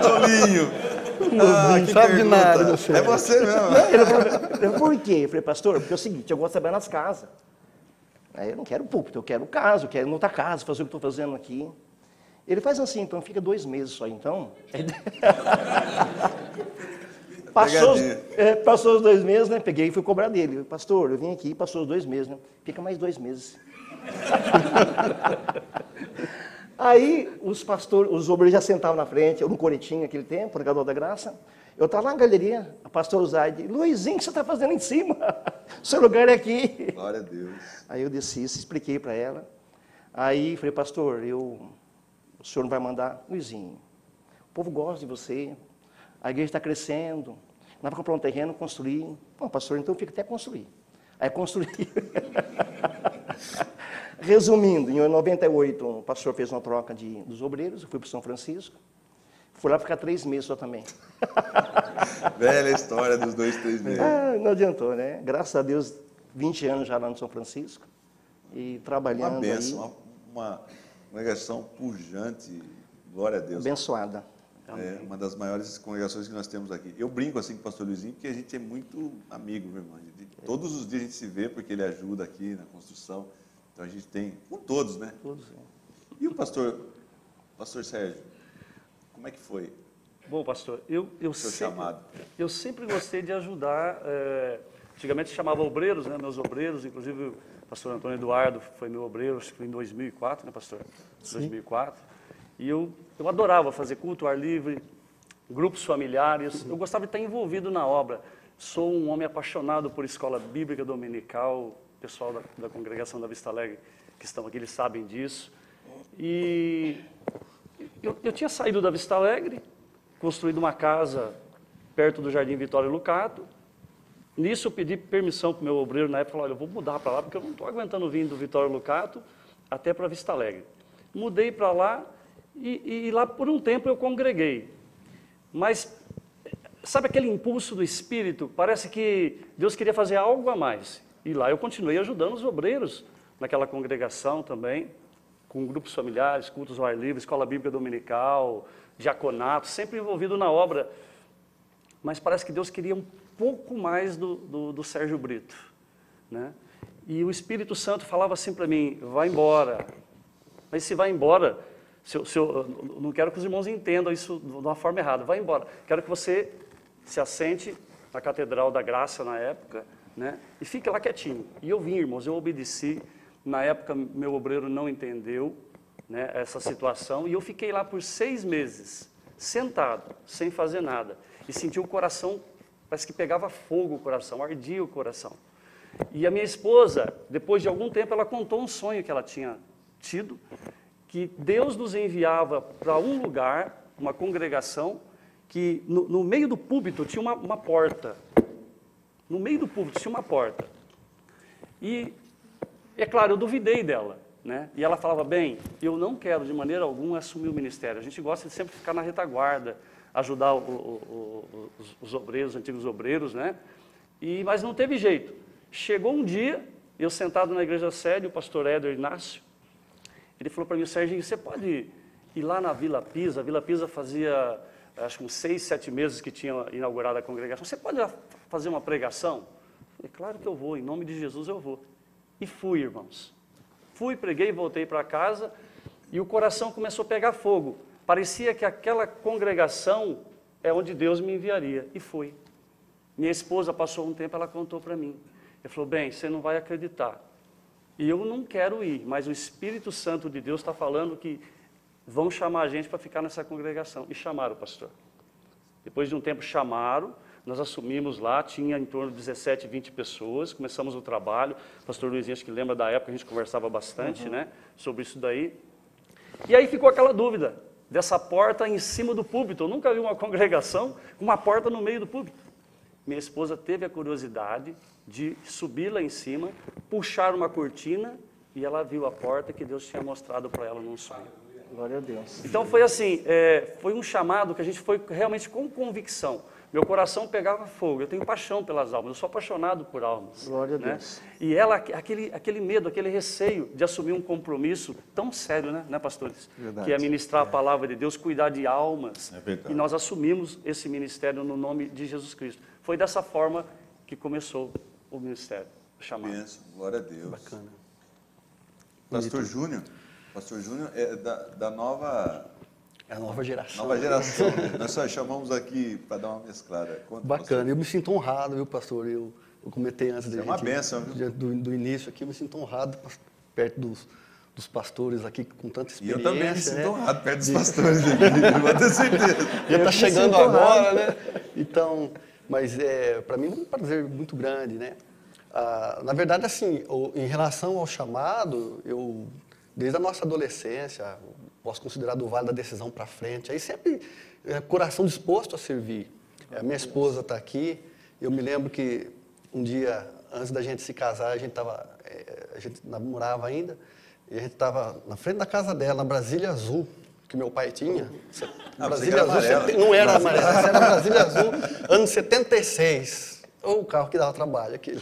B: Tolinho!
F: Não sabe de nada. Você.
B: É você mesmo.
D: Ele falou, por quê? Eu falei, pastor, porque é o seguinte, eu gosto de trabalhar nas casas. Aí eu não quero púlpito, eu quero casa, eu quero ir em outra casa, fazer o que estou fazendo aqui. Ele faz assim, então fica 2 meses só, então. Passou os 2 meses, né? Peguei e fui cobrar dele. Pastor, eu vim aqui, passou os 2 meses, né? Fica mais 2 meses. Aí os pastores, os obreiros já sentavam na frente, eu no coretinho naquele tempo, no Gadol da Graça. Eu estava lá na galeria, a pastora Zaide, Luizinho, o que você está fazendo em cima? Seu lugar é aqui.
B: Glória a Deus.
D: Aí eu desci, expliquei para ela. Aí falei, pastor, o senhor não vai mandar? Luizinho, o povo gosta de você, a igreja está crescendo, não vai comprar um terreno, construir. Bom, pastor, então fica até construir. Aí construí. Resumindo, em 98, o pastor fez uma troca dos obreiros, eu fui para São Francisco. Fui lá ficar 3 meses só também.
B: Velha história dos 2, 3 meses.
D: Não adiantou, né? Graças a Deus, 20 anos já lá no São Francisco. E trabalhando
B: Uma bênção, uma congregação pujante, glória a Deus.
D: Abençoada.
B: É uma das maiores congregações que nós temos aqui. Eu brinco assim com o pastor Luizinho, porque a gente é muito amigo, meu irmão. Todos os dias a gente se vê, porque ele ajuda aqui na construção. Então a gente tem, com todos, né?
D: Todos.
B: E o pastor Sérgio, como é que foi?
E: Bom, pastor,
B: chamado?
E: Eu sempre gostei de ajudar. Antigamente chamava obreiros, né? Meus obreiros, inclusive o pastor Antônio Eduardo foi meu obreiro, acho que foi em 2004, né, pastor?
C: Sim.
E: 2004. E eu adorava fazer culto, ar livre, grupos familiares. Eu gostava de estar envolvido na obra. Sou um homem apaixonado por escola bíblica dominical. O pessoal da congregação da Vista Alegre que estão aqui, eles sabem disso. E eu tinha saído da Vista Alegre, construído uma casa perto do Jardim Vitória Lucato. Nisso eu pedi permissão para o meu obreiro na época, falou, olha, eu vou mudar para lá, porque eu não estou aguentando vir do Vitória Lucato até para Vista Alegre. Mudei para lá e lá por um tempo eu congreguei. Mas, sabe aquele impulso do Espírito? Parece que Deus queria fazer algo a mais. E lá eu continuei ajudando os obreiros naquela congregação também, com grupos familiares, cultos ao ar livre, escola bíblica dominical, diaconato, sempre envolvido na obra. Mas parece que Deus queria um pouco mais do Sérgio Brito, né? E o Espírito Santo falava assim para mim, vai embora. Mas se vai embora, eu não quero que os irmãos entendam isso de uma forma errada, vai embora. Quero que você se assente na Catedral da Graça na época, né? E fique lá quietinho. E eu vim, irmãos, eu obedeci. Na época, meu obreiro não entendeu, né, essa situação, e eu fiquei lá por 6 meses, sentado, sem fazer nada. E senti o coração, parece que pegava fogo o coração, ardia o coração. E a minha esposa, depois de algum tempo, ela contou um sonho que ela tinha tido, que Deus nos enviava para um lugar, uma congregação, que no meio do púlpito tinha uma porta. No meio do púlpito tinha uma porta. E, é claro, eu duvidei dela, né? E ela falava, bem, eu não quero de maneira alguma assumir o ministério. A gente gosta de sempre ficar na retaguarda, ajudar os obreiros, os antigos obreiros, né? Mas não teve jeito. Chegou um dia, eu sentado na igreja sede, o pastor Éder Inácio, ele falou para mim, Serginho, você pode ir lá na Vila Pisa? A Vila Pisa fazia, acho que uns 6, 7 meses que tinha inaugurado a congregação. Você pode fazer uma pregação? Eu falei, claro que eu vou, em nome de Jesus eu vou. E fui, irmãos. Fui, preguei, voltei para casa e o coração começou a pegar fogo. Parecia que aquela congregação é onde Deus me enviaria. E fui. Minha esposa passou um tempo, ela contou para mim. Ele falou, bem, você não vai acreditar. E eu não quero ir, mas o Espírito Santo de Deus está falando que vão chamar a gente para ficar nessa congregação. E chamaram o pastor. Depois de um tempo chamaram, nós assumimos lá, tinha em torno de 17, 20 pessoas, começamos o trabalho. O pastor Luizinho, acho que lembra da época, a gente conversava bastante, né, sobre isso daí. E aí ficou aquela dúvida dessa porta em cima do púlpito. Eu nunca vi uma congregação com uma porta no meio do púlpito. Minha esposa teve a curiosidade de subir lá em cima, puxar uma cortina e ela viu a porta que Deus tinha mostrado para ela num sonho.
D: Glória a Deus.
E: Então foi assim, foi um chamado que a gente foi realmente com convicção. meu coração pegava fogo. Eu tenho paixão pelas almas, eu sou apaixonado por almas.
D: Glória a
E: né?
D: Deus.
E: E ela, aquele medo, aquele receio de assumir um compromisso tão sério, né, pastores?
C: Verdade.
E: Que é ministrar a palavra de Deus, cuidar de almas.
B: É verdade.
E: E nós assumimos esse ministério no nome de Jesus Cristo. Foi dessa forma que começou o ministério, o chamado.
B: Benção, glória a Deus.
F: Bacana.
B: Pastor Júnior é da nova
F: É a nova geração.
B: Nova geração, né? Nós só chamamos aqui para dar uma mesclada. Conta,
F: Bacana, eu me sinto honrado, viu, pastor? Eu comentei antes
B: Isso é uma bênção, viu?
F: do início aqui, eu me sinto honrado perto dos pastores aqui com tanta
B: E eu
F: experiência.
B: também me sinto
F: né?
B: honrado perto dos pastores aqui, pode ter certeza.
F: Já está chegando agora, né? Então, mas para mim é um prazer muito grande, né? Na verdade, assim, em relação ao chamado, desde a nossa adolescência, posso considerar do Vale da Decisão para frente, aí sempre coração disposto a servir. A minha esposa está aqui, eu me lembro que um dia, antes da gente se casar, a gente namorava ainda, e a gente estava na frente da casa dela, na Brasília Azul, que meu pai tinha. Brasília Azul, não era amarela, era Brasília Azul, ano 76. O carro que dava trabalho, aquele.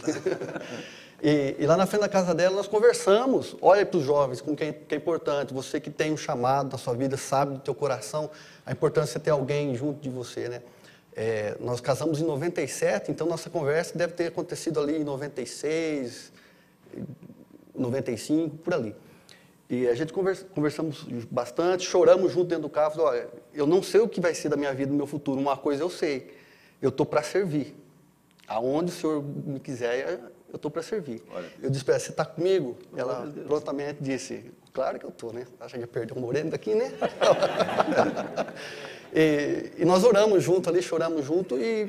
F: E lá na frente da casa dela nós conversamos. Olha para os jovens, com quem é importante. Você que tem um chamado na sua vida, sabe do teu coração a importância de você ter alguém junto de você, né? Nós casamos em 97, então nossa conversa deve ter acontecido ali em 96, 95, por ali. E a gente conversamos bastante, choramos junto dentro do carro. Falei, olha, eu não sei o que vai ser da minha vida no meu futuro, uma coisa eu sei, eu estou para servir. Aonde o Senhor me quiser, eu estou para servir. Eu disse para ela, você está comigo? Ela prontamente disse, claro que eu estou, né? Acha que ia perder um moreno daqui, né? e nós oramos junto ali, choramos junto e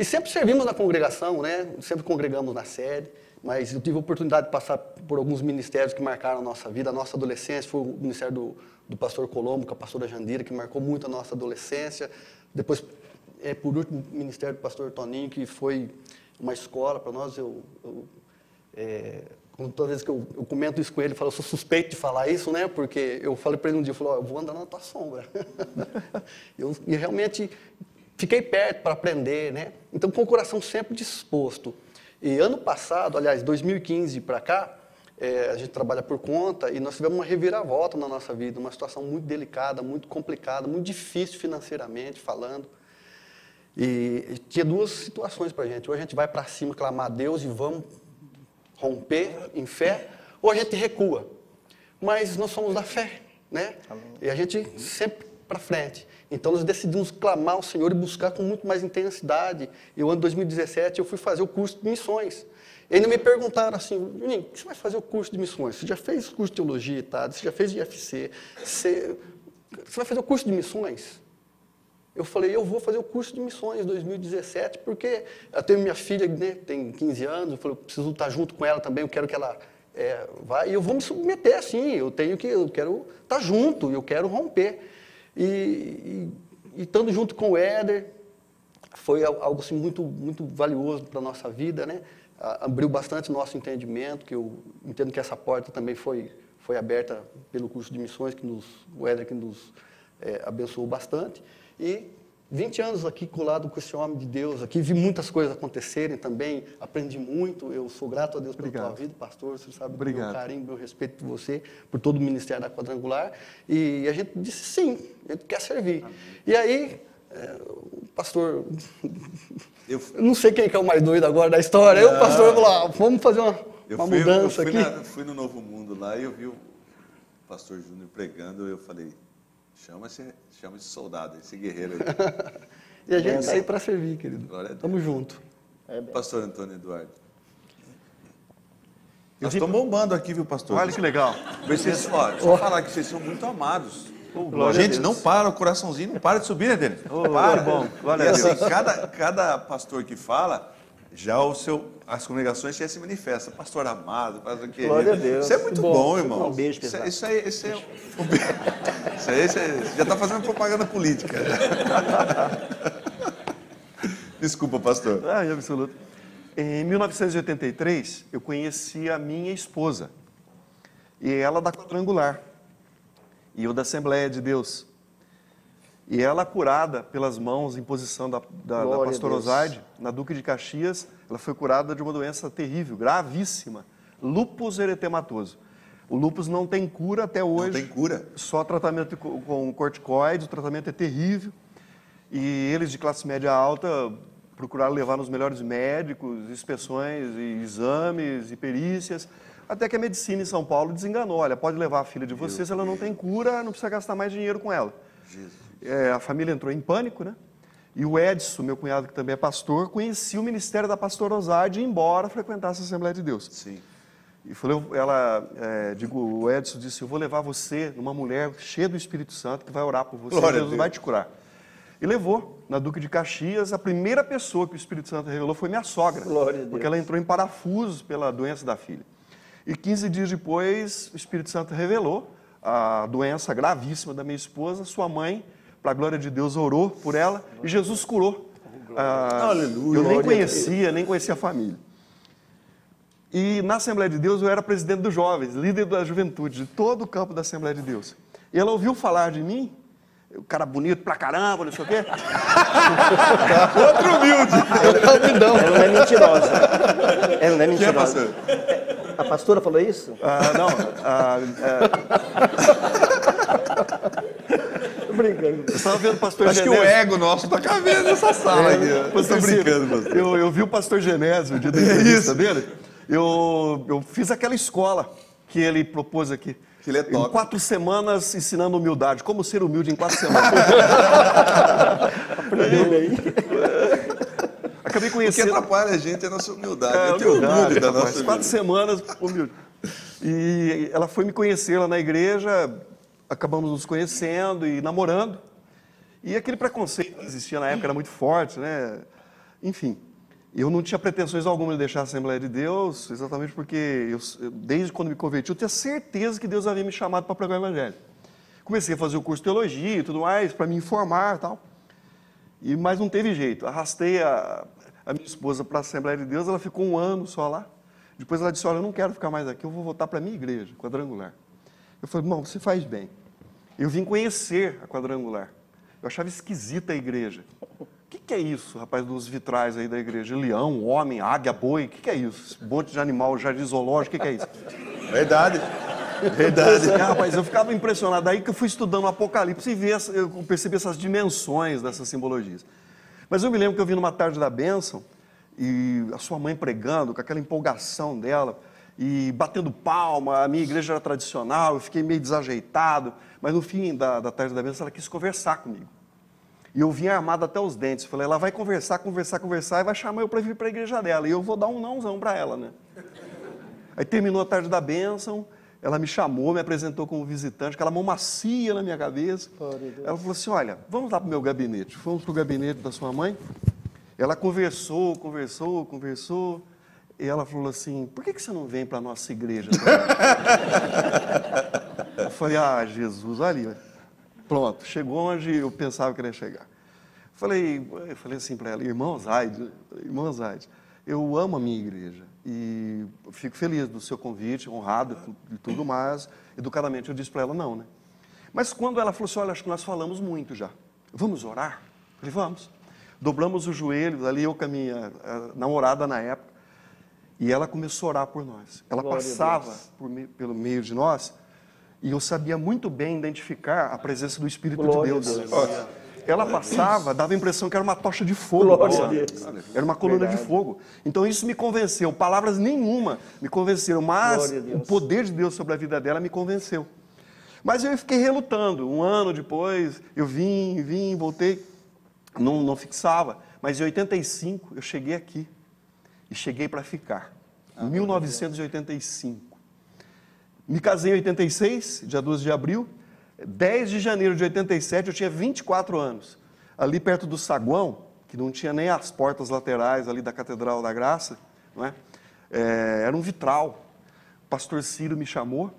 F: sempre servimos na congregação, né? Sempre congregamos na sede, mas eu tive a oportunidade de passar por alguns ministérios que marcaram a nossa vida, a nossa adolescência. Foi o ministério do pastor Colombo, com a pastora Jandira, que marcou muito a nossa adolescência. Depois, por último, o ministério do pastor Toninho, que foi uma escola para nós. Toda vez que eu comento isso com ele, eu sou suspeito de falar isso, né? Porque eu falei para ele um dia, eu vou andar na tua sombra. E realmente fiquei perto para aprender, né? Então, com o coração sempre disposto. E ano passado, aliás, 2015 para cá, a gente trabalha por conta e nós tivemos uma reviravolta na nossa vida, uma situação muito delicada, muito complicada, muito difícil financeiramente falando. E tinha duas situações para a gente. Ou a gente vai para cima clamar a Deus e vamos romper em fé, ou a gente recua. Mas nós somos da fé, né? E a gente sempre para frente. Então nós decidimos clamar ao Senhor e buscar com muito mais intensidade. E o ano de 2017 eu fui fazer o curso de missões. E ainda me perguntaram assim, menino, você vai fazer o curso de missões? Você já fez o curso de teologia e tal? Você já fez IFC? Você vai fazer o curso de missões? Eu falei, eu vou fazer o curso de missões em 2017, porque eu tenho minha filha, né, tem 15 anos, eu falei, eu preciso estar junto com ela também, eu quero que ela vá, e eu vou me submeter, assim, eu quero estar junto, eu quero romper. E estando junto com o Éder, foi algo assim, muito, muito valioso para a nossa vida, né? Abriu bastante o nosso entendimento, que eu entendo que essa porta também foi aberta pelo curso de missões, o Éder que nos abençoou bastante. E 20 anos aqui colado com esse homem de Deus, aqui vi muitas coisas acontecerem também, aprendi muito, eu sou grato a Deus pela tua vida, pastor, você sabe do meu carinho, meu respeito por você, por todo o ministério da Quadrangular, e a gente disse sim, a gente quer servir. Amém. E aí, o pastor, eu não sei quem que é o mais doido agora da história, o pastor falou, vamos fazer uma mudança aqui.
B: Eu fui no Novo Mundo lá e eu vi o pastor Júnior pregando, eu falei, chama esse soldado, esse guerreiro aí.
F: E a gente está aí para servir, querido. Tamo junto.
B: Pastor Antônio Eduardo. Nós estamos bombando aqui, viu, pastor?
C: Olha que legal.
B: Só falar que vocês são muito amados. Gente, não para, o coraçãozinho não para de subir, né, dele? Para.
C: Bom.
B: E assim, cada pastor que fala, já as congregações já se manifestam. Pastor amado, pastor querido.
D: Glória a Deus.
B: Isso é muito bom, irmão.
D: Um beijo, pesado.
B: Isso aí já está fazendo propaganda política. Desculpa, pastor.
C: Em absoluto. Em 1983, eu conheci a minha esposa. E ela da Quadrangular. E eu da Assembleia de Deus. E ela curada pelas mãos, em posição da pastora Osaide, na Duque de Caxias, ela foi curada de uma doença terrível, gravíssima, lúpus eritematoso. O lúpus não tem cura até hoje.
B: Não tem cura?
C: Só tratamento com corticoides, o tratamento é terrível. E eles de classe média alta procuraram levar nos melhores médicos, inspeções, e exames e perícias, até que a medicina em São Paulo desenganou. Olha, pode levar a filha de você, se ela não tem cura, não precisa gastar mais dinheiro com ela. A família entrou em pânico, né? E o Edson, meu cunhado, que também é pastor, conhecia o ministério da pastora Osaide e ia embora frequentar essa Assembleia de Deus.
B: Sim.
C: E o Edson disse, eu vou levar você numa mulher cheia do Espírito Santo que vai orar por você,
B: Glória a
C: Deus
B: Deus.
C: vai te curar. E levou na Duque de Caxias, a primeira pessoa que o Espírito Santo revelou foi minha sogra,
D: Glória a Deus.
C: porque ela entrou em parafuso pela doença da filha. E 15 dias depois, o Espírito Santo revelou a doença gravíssima da minha esposa, sua mãe, para a glória de Deus, orou por ela e Jesus curou.
B: Aleluia.
C: Eu nem conhecia a família. E na Assembleia de Deus eu era presidente dos jovens, líder da juventude, de todo o campo da Assembleia de Deus. E ela ouviu falar de mim, o cara bonito pra caramba, não sei o quê.
B: Outro humilde.
D: Ela não é mentirosa. Ela não é
B: Quem é,
D: mentirosa.
B: pastor?
D: A pastora falou isso? Tô brincando.
C: Eu estava vendo o pastor
B: Acho que o
C: Genésio.
B: ego nosso tá cabendo nessa sala aqui.
C: Pastor
B: Tô
C: Ciro,
B: brincando, pastor.
C: eu vi o pastor Genésio, o dia da entrevista dele. Eu fiz aquela escola que ele propôs aqui.
B: Que ele é top.
C: Em 4 semanas ensinando humildade. Como ser humilde em 4 semanas. Acabei
B: O que
C: conhecendo.
B: atrapalha a gente é a nossa humildade.
C: É,
B: Eu tenho orgulho
C: humildade,
B: da
C: rapaz.
B: nossa
C: 4 semanas, humilde. E ela foi me conhecer lá na igreja, acabamos nos conhecendo e namorando. E aquele preconceito que existia na época era muito forte, né? Enfim, eu não tinha pretensões alguma de deixar a Assembleia de Deus, exatamente porque desde quando me converti, eu tinha certeza que Deus havia me chamado para pregar o Evangelho. Comecei a fazer o curso de teologia e tudo mais, para me informar e tal. Mas não teve jeito. Arrastei a minha esposa para a Assembleia de Deus, ela ficou 1 ano só lá. Depois ela disse, olha, eu não quero ficar mais aqui, eu vou voltar para a minha igreja, Quadrangular. Eu falei, irmão, você faz bem. Eu vim conhecer a Quadrangular. Eu achava esquisita a igreja. O que é isso, rapaz, dos vitrais aí da igreja? Leão, homem, águia, boi, o que é isso? Esse monte de animal, jardim zoológico, o que é isso?
B: Verdade. Verdade.
C: Rapaz, eu ficava impressionado. Daí que eu fui estudando o Apocalipse e eu percebi essas dimensões dessas simbologias. Mas eu me lembro que eu vi numa tarde da bênção, e a sua mãe pregando, com aquela empolgação dela, e batendo palma, a minha igreja era tradicional, eu fiquei meio desajeitado, mas no fim da tarde da bênção ela quis conversar comigo. E eu vim armado até os dentes, falei, ela vai conversar, e vai chamar eu para vir para a igreja dela, e eu vou dar um nãozão para ela, né? Aí terminou a tarde da bênção, ela me chamou, me apresentou como visitante, aquela mão macia na minha cabeça. Ela falou assim, olha, vamos lá para o meu gabinete. Fomos para o gabinete da sua mãe. Ela conversou, e ela falou assim, por que você não vem para a nossa igreja? Eu falei, Jesus, ali, pronto, chegou onde eu pensava que ele ia chegar. Eu falei assim para ela, irmã Osaide, eu amo a minha igreja e fico feliz do seu convite, honrado e tudo mais. Educadamente eu disse para ela, não, né? Mas quando ela falou assim, olha, acho que nós falamos muito já, vamos orar? Eu falei, vamos. Dobramos os joelhos, ali eu com a minha namorada na época, e ela começou a orar por nós. Ela passava pelo meio de nós, e eu sabia muito bem identificar a presença do Espírito de Deus. Ela passava, dava a impressão que era uma tocha de fogo. Era uma coluna de fogo. Então isso me convenceu. Palavras nenhuma me convenceram, mas o poder de Deus sobre a vida dela me convenceu. Mas eu fiquei relutando. 1 ano depois, eu vim, voltei. Não fixava. Mas em 85, eu cheguei aqui. E cheguei para ficar. Em 1985. Me casei em 86, dia 12 de abril. 10 de janeiro de 87, eu tinha 24 anos. Ali perto do saguão, que não tinha nem as portas laterais ali da Catedral da Graça, não é? Era um vitral. O pastor Ciro me chamou.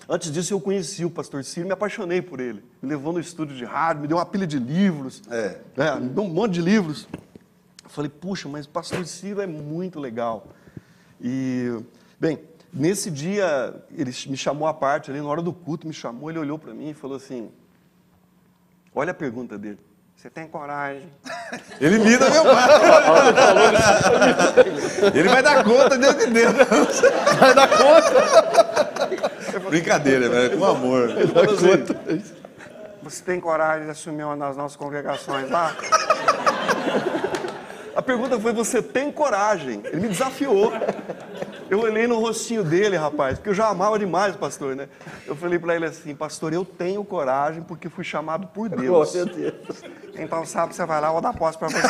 C: Antes disso, eu conheci o pastor Ciro, me apaixonei por ele. Me levou no estúdio de rádio, me deu uma pilha de livros. Me deu um monte de livros. Eu falei, puxa, mas o pastor Ciro é muito legal. E, bem, nesse dia, ele me chamou à parte, ali na hora do culto, me chamou, ele olhou para mim e falou assim, Olha a pergunta dele. Você tem coragem?
B: Ele imita meu pai. Ele vai dar conta dentro de dentro. Vai dar conta. Brincadeira, velho, com amor.
C: Você tem coragem de assumir uma das nossas congregações lá? A pergunta foi, você tem coragem? Ele me desafiou. Eu olhei no rostinho dele, rapaz, porque eu já amava demais o pastor, né? Eu falei para ele assim, pastor, eu tenho coragem porque fui chamado por Deus.
D: Meu Deus.
C: Então, sabe, você vai lá, eu vou dar posse para você.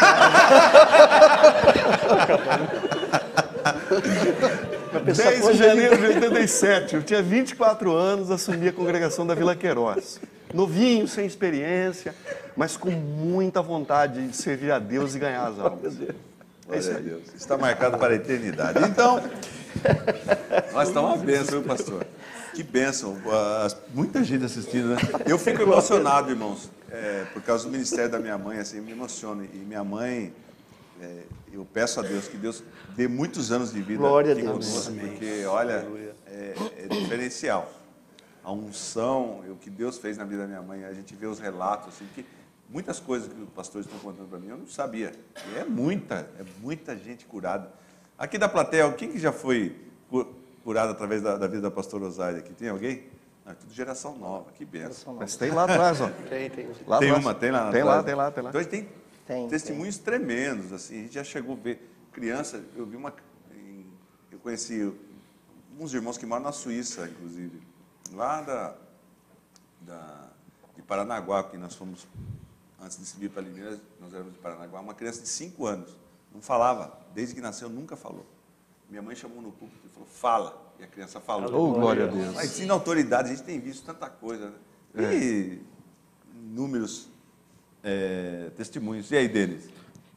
C: 10 de janeiro de 87, eu tinha 24 anos, assumi a congregação da Vila Queiroz. Novinho, sem experiência, mas com muita vontade de servir a Deus e ganhar as almas.
B: Glória a Deus. Está marcado para a eternidade. Então, nós estamos uma bênção, viu, pastor? Que bênção. Muita gente assistindo, né? Eu fico emocionado, irmãos, por causa do ministério da minha mãe, assim, me emociono. E minha mãe, eu peço a Deus que Deus dê muitos anos de vida aqui conosco, porque, olha, é diferencial. A unção, o que Deus fez na vida da minha mãe, a gente vê os relatos, assim, que muitas coisas que os pastores estão contando para mim, eu não sabia. E é muita gente curada. Aqui da plateia, quem que já foi curado através da vida da pastora Rosália aqui? Tem alguém? Não, é tudo geração nova, que benção.
C: Mas tem lá atrás, ó.
D: Tem.
C: Lá
B: Tem
C: atrás.
B: uma, tem lá
C: Tem
B: atrás.
C: lá.
B: Então a gente tem testemunhos tremendos, assim, a gente já chegou a ver criança, eu conheci uns irmãos que moram na Suíça, inclusive, lá de Paranaguá, porque nós fomos, antes de subir para Limeira, nós éramos de Paranaguá, uma criança de 5 anos, não falava, desde que nasceu nunca falou. Minha mãe chamou no púlpito e falou, fala, e a criança falou.
C: Oh, glória a Deus.
B: Mas sim, na autoridade, a gente tem visto tanta coisa, né? E números, testemunhos. E aí, Denis?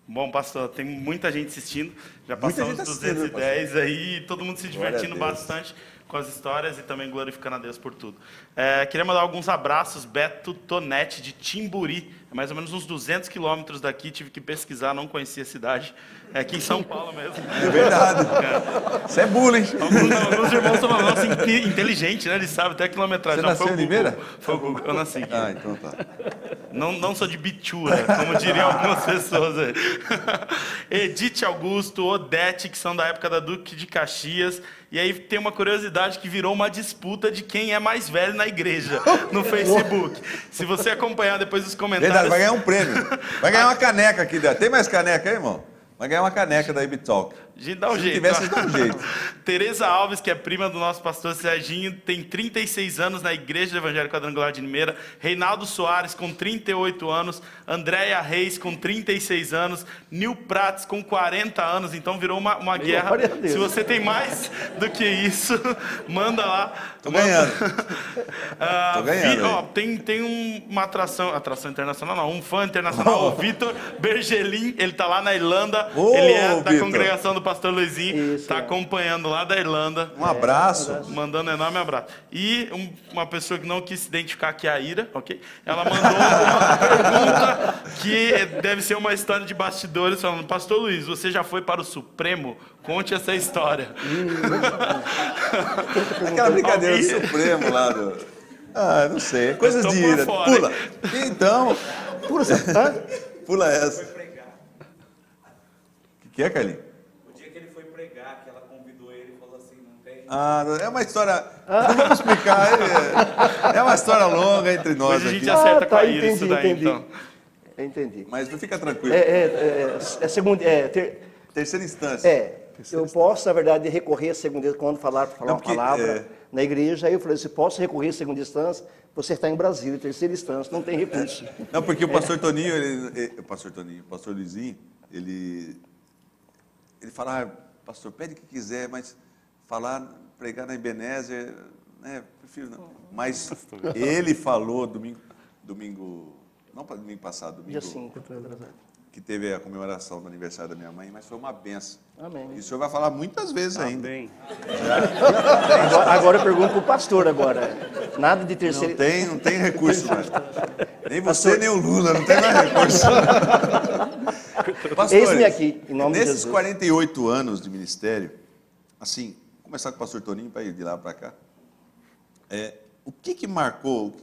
A: Bom, pastor, tem muita gente assistindo, já
B: Muita
A: passamos
B: gente
A: dos
B: assistindo,
A: 210 aí, todo mundo se
B: Glória a
A: divertindo
B: Deus.
A: bastante com as histórias e também glorificando a Deus por tudo. Queria mandar alguns abraços, Beto Tonetti, de Timburi, é mais ou menos uns 200 quilômetros daqui, tive que pesquisar, não conhecia a cidade, é aqui em São Paulo mesmo.
B: É verdade. Isso é bullying.
A: Alguns irmãos são nossa, inteligentes, né? Eles sabem até a quilometragem.
B: Você
A: Não,
B: nasceu
A: foi
B: em
A: o Google.
B: Limeira?
A: Foi o Google, eu nasci aqui.
B: Ah, então tá.
A: Não sou de bitura, como diriam algumas pessoas aí. Edith Augusto, Odete, que são da época da Duque de Caxias. E aí tem uma curiosidade que virou uma disputa de quem é mais velho na igreja, no Facebook. Se você acompanhar depois os comentários...
B: Verdade, vai ganhar um prêmio. Vai ganhar uma caneca aqui. Tem mais caneca aí, irmão? Vai ganhar uma caneca da Ibitalk.
A: A gente dá um
B: Se
A: jeito.
B: tivesse, dá um jeito.
A: Tereza Alves, que é prima do nosso pastor Serginho, tem 36 anos na Igreja do Evangelho Quadrangular de Limeira. Reinaldo Soares, com 38 anos. Andréia Reis, com 36 anos. Nil Prats, com 40 anos. Então virou uma guerra. Se você tem mais do que isso, manda lá.
B: Tô ganhando. Tô ganhando.
A: Ó, tem uma atração internacional, não, um fã internacional, o Vitor Bergelin, ele tá lá na Irlanda. Ele é da
B: Vitor.
A: congregação do pastor Luizinho,
D: Isso,
A: está acompanhando lá da Irlanda.
B: Um abraço.
A: Mandando um enorme abraço. E uma pessoa que não quis se identificar, que é a Ira, ok? Ela mandou uma pergunta que deve ser uma história de bastidores, falando, pastor Luiz, você já foi para o Supremo? Conte essa história.
B: Aquela brincadeira do
A: Alguém-
B: Supremo lá do... Ah, não sei. Coisas
A: Eu tô
B: de
A: por
B: ira.
A: fora,
B: Pula. Então, pula essa. O que é, Carlinhos?
G: O dia que ele foi pregar, que ela convidou ele e falou assim, não tem...
B: Ah, é uma história... Não vamos explicar. É uma história longa entre nós
A: Depois a gente
B: aqui.
A: acerta com a Ira isso daí,
D: entendi.
A: então.
D: Entendi.
B: Mas não fica tranquilo. Terceira instância.
D: Eu posso, na verdade, recorrer à segunda instância quando falar
B: Não,
D: uma
B: porque,
D: palavra na igreja. Aí eu falei assim, posso recorrer à segunda instância? Você está em Brasília, terceira instância, não tem recurso.
B: Não, porque o pastor Toninho, o pastor Luizinho, ele fala, pastor, pede o que quiser, mas pregar na Ebenezer, né, prefiro não. Mas ele falou domingo, não para domingo passado, domingo
D: Dia 5, estou atrasado.
B: que teve a comemoração do aniversário da minha mãe, mas foi uma benção.
D: Amém.
B: E o senhor vai falar muitas vezes ainda.
E: Bem,
D: Agora eu pergunto para o pastor agora. Nada de terceira...
B: Não tem recurso mais. Nem você, nem o Lula, não tem mais recurso. Pastores,
D: Eis-me aqui, em nome de
B: nesses
D: Jesus.
B: 48 anos de ministério, assim, vou começar com o pastor Toninho para ir de lá para cá. O que marcou,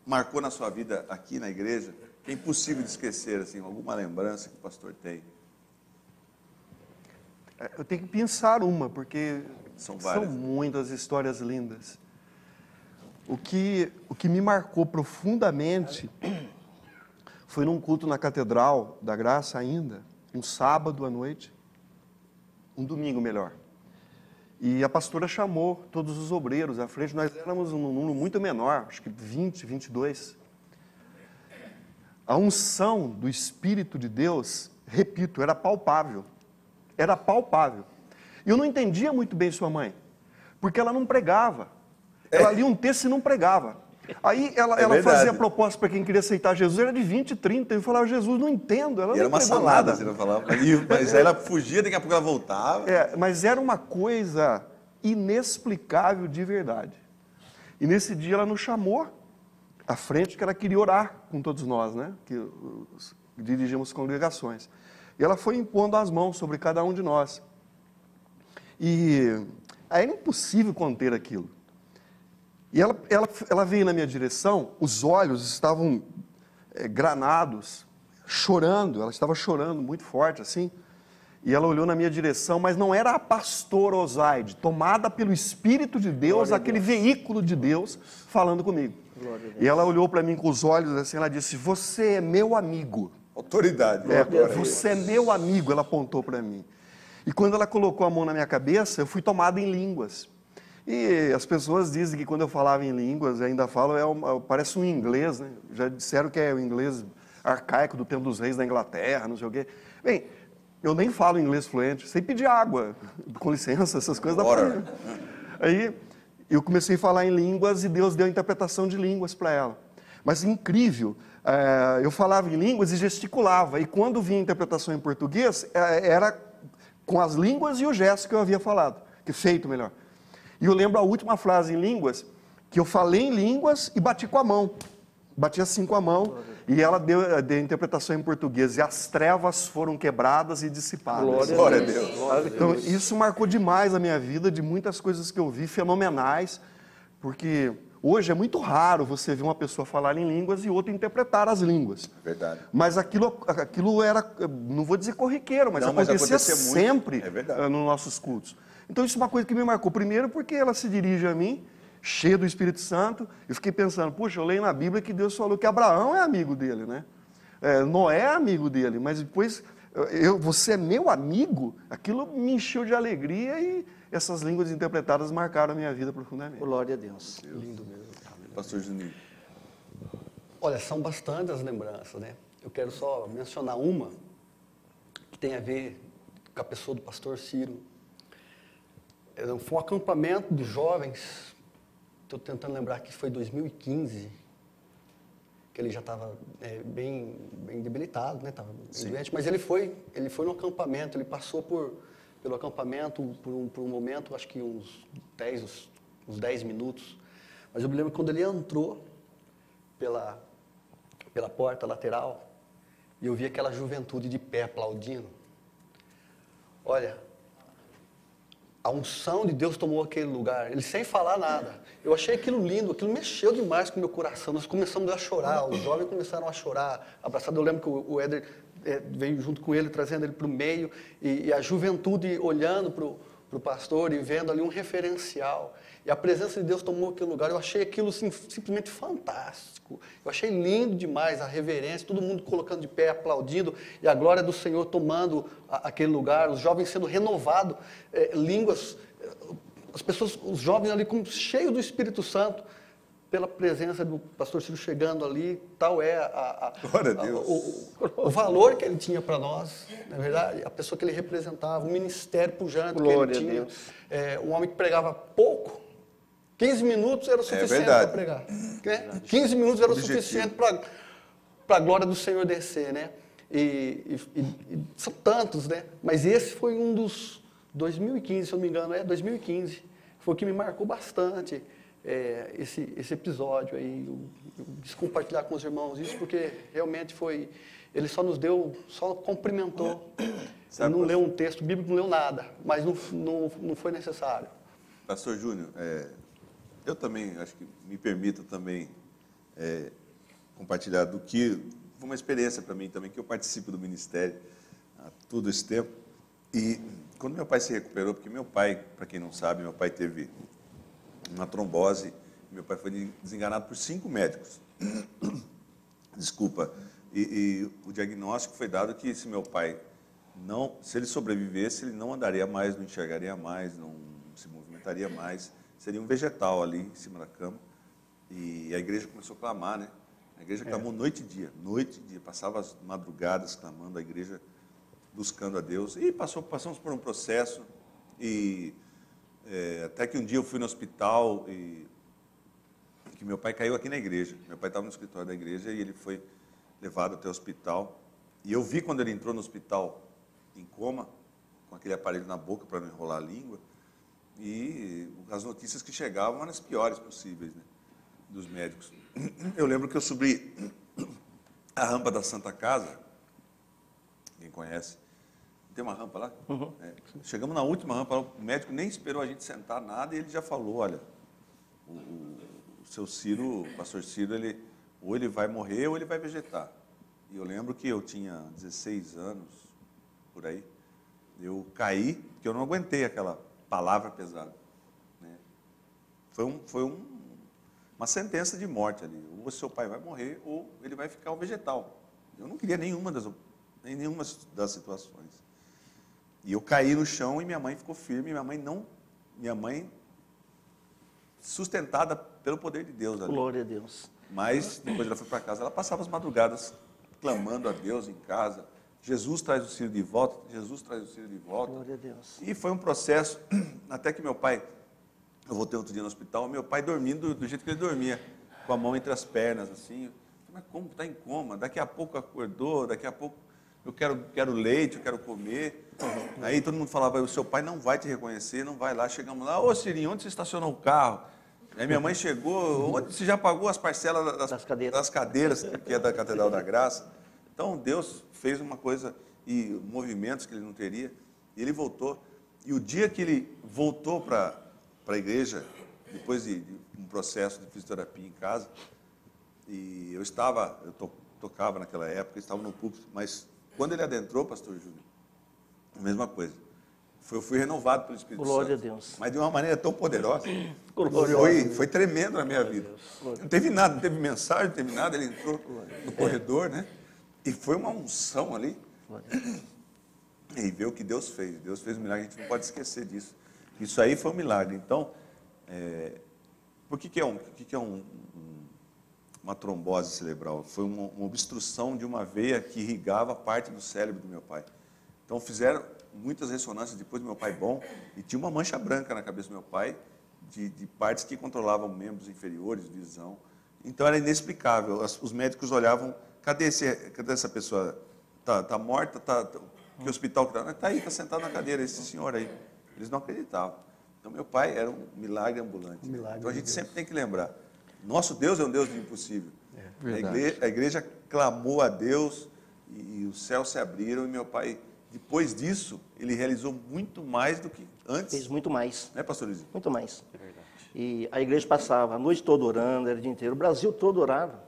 B: marcou na sua vida aqui na igreja, que é impossível de esquecer, assim, alguma lembrança que o pastor tem?
C: Eu tenho que pensar uma, porque
B: São várias.
C: são muitas histórias lindas. O que me marcou profundamente foi num culto na Catedral da Graça ainda, um sábado à noite, um domingo melhor. E a pastora chamou todos os obreiros à frente, nós éramos um número muito menor, acho que 20, 22. A unção do Espírito de Deus, repito, era palpável. Era palpável. E eu não entendia muito bem sua mãe, porque ela não pregava. Ela lia um texto e não pregava. Aí ela fazia a proposta para quem queria aceitar Jesus, era de 20, 30. Eu falava, Jesus, não entendo. Ela
B: E
C: não
B: era uma
C: pregou
B: salada,
C: nada.
B: você não falava. Mas aí ela fugia, daqui a pouco ela voltava.
C: Mas era uma coisa inexplicável de verdade. E nesse dia ela nos chamou à frente, que ela queria orar com todos nós, né? Que dirigimos congregações. E ela foi impondo as mãos sobre cada um de nós. E aí era impossível conter aquilo. E ela veio na minha direção, os olhos estavam granados, chorando, ela estava chorando muito forte assim. E ela olhou na minha direção, mas não era a pastora Osaide, tomada pelo Espírito de Deus, aquele veículo de Deus falando comigo. E ela olhou para mim com os olhos assim, ela disse, você é meu amigo.
B: Autoridade.
C: Você é meu amigo, ela apontou para mim. E quando ela colocou a mão na minha cabeça, eu fui tomado em línguas. E as pessoas dizem que quando eu falava em línguas, ainda falo, parece um inglês, né? Já disseram que é o inglês arcaico do tempo dos reis da Inglaterra, não sei o quê. Bem, eu nem falo inglês fluente, sei pedir água, com licença, essas coisas da família. Aí eu comecei a falar em línguas e Deus deu a interpretação de línguas para ela. Mas incrível, eu falava em línguas e gesticulava, e quando vinha a interpretação em português, era com as línguas e o gesto que eu havia falado, feito melhor. E eu lembro a última frase em línguas, que eu falei em línguas e bati com a mão. Bati assim com a mão, e ela deu a interpretação em português, e as trevas foram quebradas e dissipadas.
B: Glória a Deus.
C: Então, isso marcou demais a minha vida, de muitas coisas que eu vi, fenomenais, porque hoje é muito raro você ver uma pessoa falar em línguas e outra interpretar as línguas.
B: Verdade.
C: Mas aquilo era, não vou dizer corriqueiro, mas acontecia sempre nos nossos cultos. Então, isso é uma coisa que me marcou. Primeiro, porque ela se dirige a mim, cheia do Espírito Santo. Eu fiquei pensando, puxa, eu leio na Bíblia que Deus falou que Abraão é amigo dele, né? Noé é amigo dele, mas depois, você é meu amigo? Aquilo me encheu de alegria e essas línguas interpretadas marcaram a minha vida profundamente.
D: Glória a Deus.
F: Lindo mesmo.
B: Pastor Juninho.
F: Olha, são bastantes as lembranças, né? Eu quero só mencionar uma que tem a ver com a pessoa do pastor Ciro. Foi um acampamento dos jovens, estou tentando lembrar que foi 2015, que ele já estava bem debilitado, né? Estava doente, mas ele foi no acampamento, ele passou pelo acampamento por um momento, acho que uns 10 minutos, mas eu me lembro que quando ele entrou pela porta lateral, e eu vi aquela juventude de pé aplaudindo. Olha, a unção de Deus tomou aquele lugar, ele sem falar nada. Eu achei aquilo lindo, aquilo mexeu demais com o meu coração. Nós começamos a chorar, os jovens começaram a chorar, abraçados. Eu lembro que o Éder veio junto com ele, trazendo ele para o meio, e a juventude olhando para o pastor e vendo ali um referencial. E a presença de Deus tomou aquele lugar. Eu achei aquilo assim, simplesmente fantástico. Eu achei lindo demais a reverência, todo mundo colocando de pé, aplaudindo, e a glória do Senhor tomando aquele lugar, os jovens sendo renovados, línguas, as pessoas, os jovens ali cheios do Espírito Santo, pela presença do pastor Ciro chegando ali. Tal é o valor que ele tinha para nós, na verdade, a pessoa que ele representava, o ministério pujante que ele tinha, um homem que pregava pouco. 15 minutos era o suficiente para pregar. Né? 15 minutos era o suficiente para a glória do Senhor descer, né? E são tantos, né? Mas esse foi um dos 2015, se eu não me engano, 2015. Foi o que me marcou bastante esse episódio aí. Eu quis compartilhar com os irmãos isso, porque realmente foi... Ele só nos deu, só cumprimentou. Ele não leu um texto bíblico, não leu nada, mas não foi necessário.
B: Pastor Júnior, eu também, acho que me permito também compartilhar do que foi uma experiência para mim também, que eu participo do ministério há todo esse tempo. E quando meu pai se recuperou, porque meu pai, para quem não sabe, meu pai teve uma trombose, meu pai foi desenganado por 5 médicos. Desculpa. E o diagnóstico foi dado que se meu pai não, se ele sobrevivesse, ele não andaria mais, não enxergaria mais, não se movimentaria mais, seria um vegetal ali em cima da cama. E a igreja começou a clamar, né? A igreja clamou noite e dia, passava as madrugadas clamando, a igreja buscando a Deus. E passamos por um processo, e até que um dia eu fui no hospital, e que meu pai caiu aqui na igreja. Meu pai estava no escritório da igreja e ele foi levado até o hospital. E eu vi quando ele entrou no hospital em coma, com aquele aparelho na boca para não enrolar a língua, e as notícias que chegavam eram as piores possíveis, né, dos médicos. Eu lembro que eu subi a rampa da Santa Casa, quem conhece, tem uma rampa lá?
D: Uhum.
B: Chegamos na última rampa, o médico nem esperou a gente sentar nada e ele já falou, olha, o seu Ciro, o pastor Ciro, ou ele vai morrer ou ele vai vegetar. E eu lembro que eu tinha 16 anos, por aí, eu caí, porque eu não aguentei aquela palavra pesada, né? Foi uma sentença de morte ali. Ou seu pai vai morrer, ou ele vai ficar um vegetal. Eu não queria nenhuma das situações. E eu caí no chão e minha mãe ficou firme. Minha mãe sustentada pelo poder de Deus ali.
D: Glória a Deus.
B: Mas depois ela foi para casa, ela passava as madrugadas clamando a Deus em casa. Jesus traz o Ciro de volta, Jesus traz o Ciro de volta.
D: Glória a Deus.
B: E foi um processo, até que meu pai, eu voltei outro dia no hospital, meu pai dormindo do jeito que ele dormia, com a mão entre as pernas, assim. Mas como está em coma? Daqui a pouco acordou, daqui a pouco eu quero leite, eu quero comer. Aí todo mundo falava, o seu pai não vai te reconhecer, não vai lá. Chegamos lá, ô Cirinho, onde você estacionou o carro? Aí minha mãe chegou, onde você já pagou as parcelas das cadeiras, que é da Catedral da Graça? Então Deus fez uma coisa, e movimentos que ele não teria, e ele voltou. E o dia que ele voltou para a igreja, depois de um processo de fisioterapia em casa, e eu tocava naquela época, estava no púlpito, mas quando ele adentrou, pastor Júnior, a mesma coisa. Eu fui renovado pelo Espírito Santo.
D: Glória a Deus.
B: Mas de uma maneira tão poderosa.
D: Glória
B: Foi tremendo na minha vida. Não teve nada, não teve mensagem, não teve nada. Ele entrou no corredor, né? E foi uma unção ali. E ver o que Deus fez. Deus fez um milagre, a gente não pode esquecer disso. Isso aí foi um milagre. Então, por que é uma trombose cerebral? Foi uma obstrução de uma veia que irrigava parte do cérebro do meu pai. Então, fizeram muitas ressonâncias depois do meu pai bom, e tinha uma mancha branca na cabeça do meu pai, de partes que controlavam membros inferiores, visão. Então, era inexplicável. Os médicos olhavam, cadê essa pessoa? Tá morta? Que hospital que está? Está aí, está sentado na cadeira, esse senhor aí. Eles não acreditavam. Então, meu pai era um milagre ambulante. Então, a gente sempre tem que lembrar, nosso Deus é um Deus do impossível. A igreja clamou a Deus, e os céus se abriram, e meu pai, depois disso, ele realizou muito mais do que antes.
D: Fez muito mais.
B: Né, pastor Luizinho?
D: Muito mais. É verdade. E a igreja passava a noite toda orando, era o dia inteiro. O Brasil todo orava.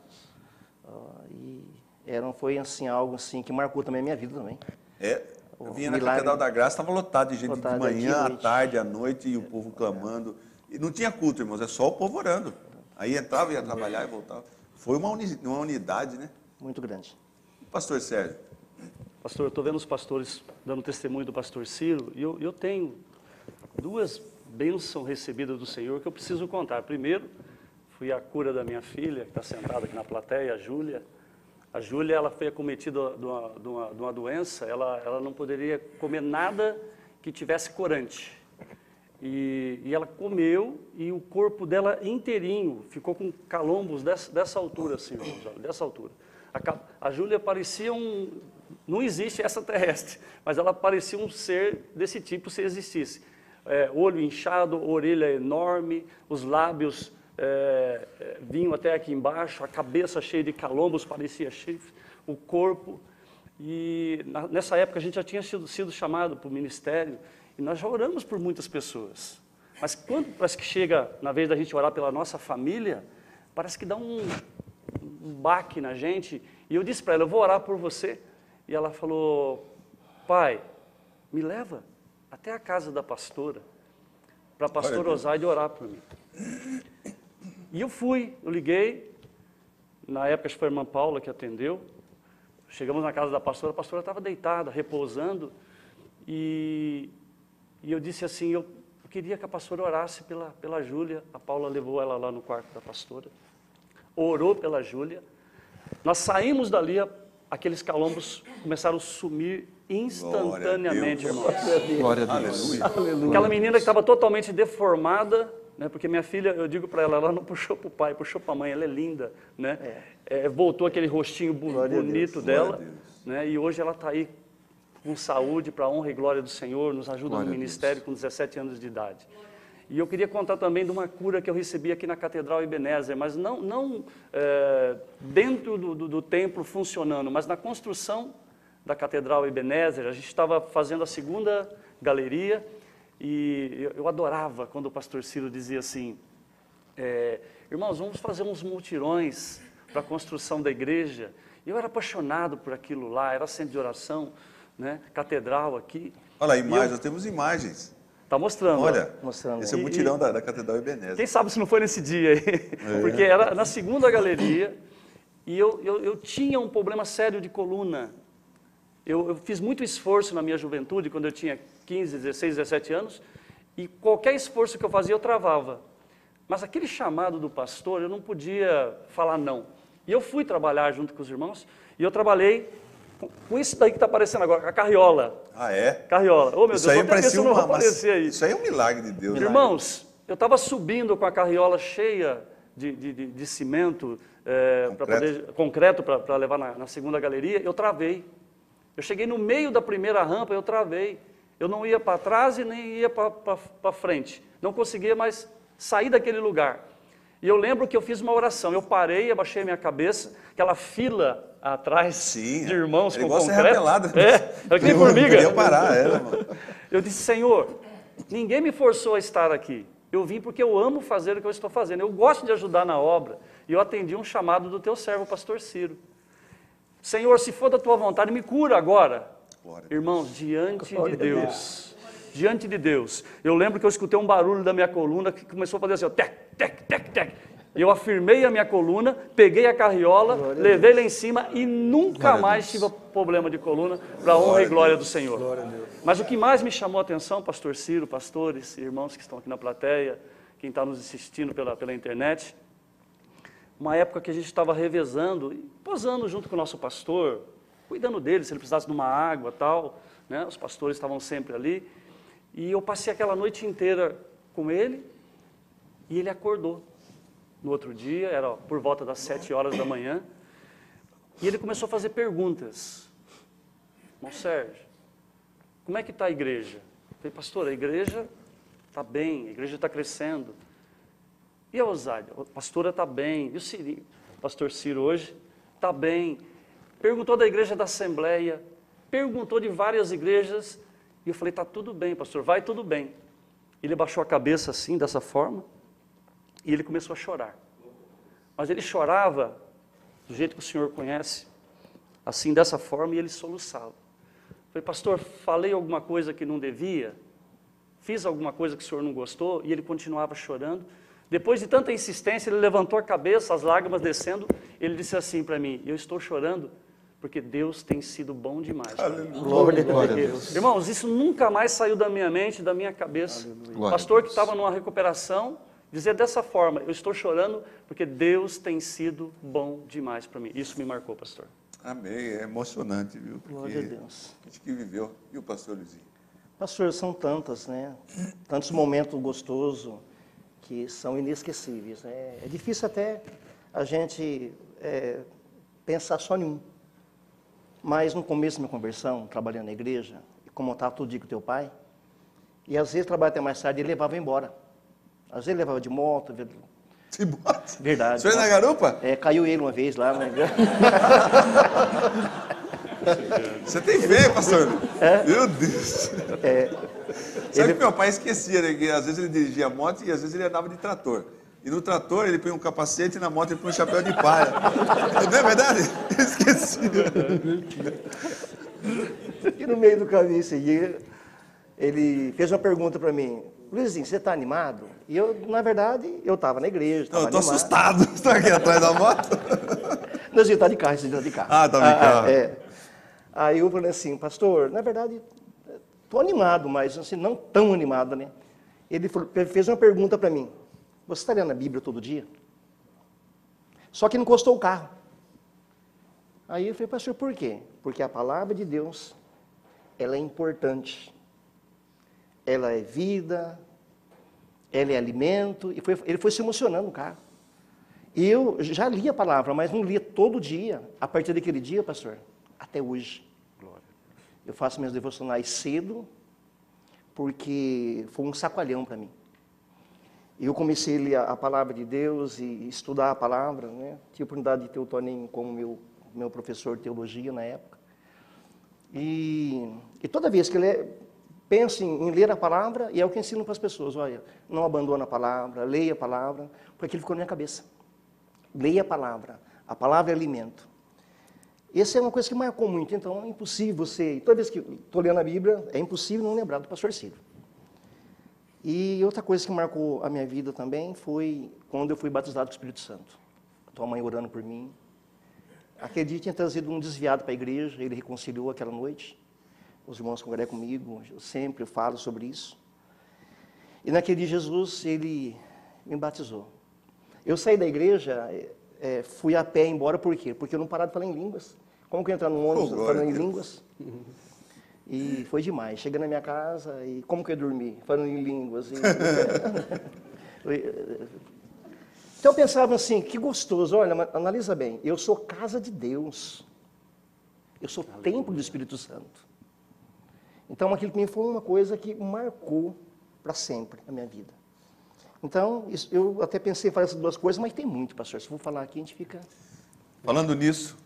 D: Foi assim, algo assim, que marcou também a minha vida também.
B: Eu vinha na Catedral da Graça, estava lotado de gente de manhã, à tarde, à noite, e o povo clamando. E não tinha culto, irmãos, é só o povo orando. Aí entrava, ia trabalhar e voltava. Foi uma unidade, né?
D: Muito grande.
B: Pastor Sérgio.
E: Pastor, eu estou vendo os pastores dando testemunho do pastor Ciro, e eu tenho 2 bênçãos recebidas do Senhor que eu preciso contar. Primeiro, foi a cura da minha filha, que está sentada aqui na plateia, a Júlia. A Júlia, ela foi acometida de uma doença, ela não poderia comer nada que tivesse corante. E ela comeu, e o corpo dela inteirinho ficou com calombos dessa altura, assim, dessa altura. A Júlia parecia não existe extraterrestre, mas ela parecia um ser desse tipo se existisse. Olho inchado, orelha enorme, os lábios vinham até aqui embaixo, a cabeça cheia de calombos, parecia chifre, o corpo. E nessa época a gente já tinha sido chamado para o ministério, e nós já oramos por muitas pessoas. Mas quando parece que chega na vez da gente orar pela nossa família, parece que dá baque na gente. E eu disse para ela, eu vou orar por você. E ela falou, pai, me leva até a casa da pastora, para a pastora Osaide orar por mim. E eu fui, eu liguei, na época acho que foi a irmã Paula que atendeu. Chegamos na casa da pastora, a pastora estava deitada, repousando. E eu disse assim, eu queria que a pastora orasse pela Júlia. A Paula levou ela lá no quarto da pastora, orou pela Júlia. Nós saímos dali, aqueles calombos começaram a sumir instantaneamente, irmãos.
C: Glória a Deus.
B: Aleluia.
E: Aquela menina que estava totalmente deformada, né, porque minha filha, eu digo para ela não puxou para o pai, puxou para a mãe, ela é linda, né? Voltou aquele rostinho bonito dela, né? E hoje ela está aí com saúde, para a honra e glória do Senhor, nos ajuda no ministério com 17 anos de idade. E eu queria contar também de uma cura que eu recebi aqui na Catedral Ebenezer, mas não dentro do templo funcionando, mas na construção da Catedral Ebenezer. A gente estava fazendo a segunda galeria e eu adorava quando o pastor Ciro dizia assim, irmãos, vamos fazer uns mutirões para a construção da igreja. E eu era apaixonado por aquilo lá, era centro de oração, né? Catedral aqui.
B: Olha a imagem, nós temos imagens.
E: Está mostrando.
B: Olha,
D: mostrando.
B: esse é o mutirão da Catedral Ebenezer.
E: Quem sabe se não foi nesse dia aí, porque era na segunda galeria e eu tinha um problema sério de coluna. Eu fiz muito esforço na minha juventude, quando eu tinha 15, 16, 17 anos, e qualquer esforço que eu fazia eu travava. Mas aquele chamado do pastor, eu não podia falar não. E eu fui trabalhar junto com os irmãos, e eu trabalhei com isso daí que está aparecendo agora, a carriola.
B: Ah, é?
E: Carriola. Oh, meu Deus,
B: Isso aí
E: vou até ver se eu não vou
B: uma,
E: aparecer aí.
B: Isso aí é um milagre de Deus.
E: Irmãos, eu estava subindo com a carriola cheia de cimento, concreto para levar na segunda galeria, eu travei. Eu cheguei no meio da primeira rampa, eu travei. Eu não ia para trás e nem ia para frente. Não conseguia mais sair daquele lugar. E eu lembro que eu fiz uma oração. Eu parei, abaixei a minha cabeça, aquela fila atrás de irmãos com concreto. Era que nem formiga. Eu disse, Senhor, ninguém me forçou a estar aqui. Eu vim porque eu amo fazer o que eu estou fazendo. Eu gosto de ajudar na obra. E eu atendi um chamado do teu servo, o pastor Ciro. Senhor, se for da tua vontade, me cura agora. Irmãos, diante de Deus, eu lembro que eu escutei um barulho da minha coluna que começou a fazer assim, ó, tec, tec, tec, tec. Eu afirmei a minha coluna, peguei a carriola, levei lá em cima e nunca mais tive problema de coluna, para a honra e glória do Senhor. Mas o que mais me chamou a atenção, pastor Ciro, pastores, irmãos que estão aqui na plateia, quem está nos assistindo pela internet, uma época que a gente estava revezando, posando junto com o nosso pastor, cuidando dele, se ele precisasse de uma água e tal, né? Os pastores estavam sempre ali, e eu passei aquela noite inteira com ele, e ele acordou. No outro dia, era por volta das 7 horas da manhã, e ele começou a fazer perguntas. Irmão Sérgio, como é que está a igreja? Eu falei, pastor, a igreja está bem, a igreja está crescendo. E a Osaide? A pastora está bem. E o Ciro, pastor Ciro hoje? Está bem. Perguntou da igreja da Assembleia, perguntou de várias igrejas, e eu falei, está tudo bem, pastor, vai tudo bem. Ele baixou a cabeça assim, dessa forma, e ele começou a chorar. Mas ele chorava do jeito que o senhor conhece, assim, dessa forma, e ele soluçava. Eu falei, pastor, falei alguma coisa que não devia? Fiz alguma coisa que o senhor não gostou? E ele continuava chorando. Depois de tanta insistência, ele levantou a cabeça, as lágrimas descendo, ele disse assim para mim, eu estou chorando porque Deus tem sido bom demais.
C: Glória a Deus.
E: Irmãos, isso nunca mais saiu da minha mente, da minha cabeça. O pastor que estava numa recuperação, dizer dessa forma, eu estou chorando porque Deus tem sido bom demais para mim. Isso me marcou, pastor.
B: Amém, é emocionante, viu? Porque
D: glória a Deus.
B: A gente que viveu. E o pastor Luizinho?
D: Pastor, são tantas, né? Tantos momentos gostosos que são inesquecíveis. Né? É difícil até a gente pensar só em um. Mas no começo da minha conversão, trabalhando na igreja, como eu estava todo dia com o teu pai, e às vezes trabalhava até mais tarde, ele levava embora. Às vezes ele levava de moto.
B: De moto?
D: Verdade.
B: Você foi na garupa?
D: Caiu ele uma vez lá. Né?
B: Você tem fé, pastor? Meu Deus. Sabe que meu pai esquecia, né? Que às vezes ele dirigia moto e às vezes ele andava de trator. E no trator ele põe um capacete e na moto ele põe um chapéu de palha. Não é verdade? Esqueci.
D: E no meio do caminho, esse dia, ele fez uma pergunta para mim. Luizinho, você está animado? E eu, na verdade, eu estava na igreja,
B: Não,
D: estava
B: eu tô
D: animado.
B: assustado. Estou aqui atrás da moto.
D: Não, esse dia está de carro, esse dia está de carro.
B: Ah, tá de carro.
D: É. Aí eu falei assim, pastor, na verdade, estou animado, mas assim, não tão animado, né? Ele fez uma pergunta para mim. Você está lendo a Bíblia todo dia? Só que não encostou o carro. Aí eu falei, pastor, por quê? Porque a palavra de Deus, ela é importante. Ela é vida, ela é alimento. E ele foi se emocionando no carro. E eu já li a palavra, mas não lia todo dia. A partir daquele dia, pastor, até hoje. Eu faço minhas devocionais cedo, porque foi um sacoalhão para mim. Eu comecei a ler a palavra de Deus e estudar a palavra, né? Tive a oportunidade de ter o Toninho como meu professor de teologia na época. E toda vez que ele pensa em ler a palavra, e é o que eu ensino para as pessoas, olha, não abandona a palavra, leia a palavra, porque aquilo ficou na minha cabeça. Leia a palavra é alimento. Essa é uma coisa que marcou muito, então é impossível você, toda vez que estou lendo a Bíblia, é impossível não lembrar do pastor Ciro. E outra coisa que marcou a minha vida também foi quando eu fui batizado com o Espírito Santo. A tua mãe orando por mim. Aquele dia tinha trazido um desviado para a igreja, ele reconciliou aquela noite. Os irmãos congregam comigo, eu sempre falo sobre isso. E naquele dia Jesus, ele me batizou. Eu saí da igreja, fui a pé embora, por quê? Porque eu não parava de falar em línguas. Como que eu entrar no ônibus falando em línguas? E foi demais. Cheguei na minha casa e como que eu dormi? Falando em línguas. Então eu pensava assim, que gostoso. Olha, analisa bem. Eu sou casa de Deus. Eu sou templo do Espírito Santo. Então aquilo para mim foi uma coisa que marcou para sempre a minha vida. Então, eu até pensei em fazer essas duas coisas, mas tem muito, pastor. Se eu for falar aqui, a gente fica...
B: Falando nisso,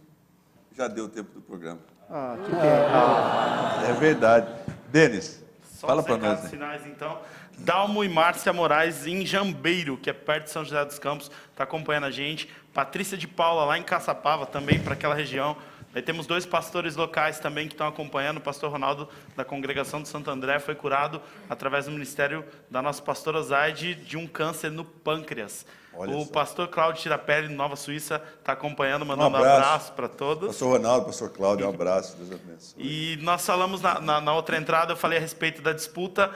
B: já deu o tempo do programa.
D: Ah, que pena.
B: É verdade. Denis,
A: Só
B: fala
A: os
B: para nós.
A: recados finais, então. Dalmo e Márcia Moraes, em Jambeiro, que é perto de São José dos Campos, está acompanhando a gente. Patrícia de Paula, lá em Caçapava, também para aquela região. Aí temos 2 pastores locais também que estão acompanhando. O pastor Ronaldo, da congregação de Santo André, foi curado através do ministério da nossa pastora Zaide de um câncer no pâncreas.
B: Olha
A: o
B: só.
A: pastor Cláudio Tirapelli, Nova Suíça, está acompanhando, mandando um abraço para todos.
B: Pastor Ronaldo, pastor Cláudio, um abraço, Deus abençoe.
A: E nós falamos na outra entrada, eu falei a respeito da disputa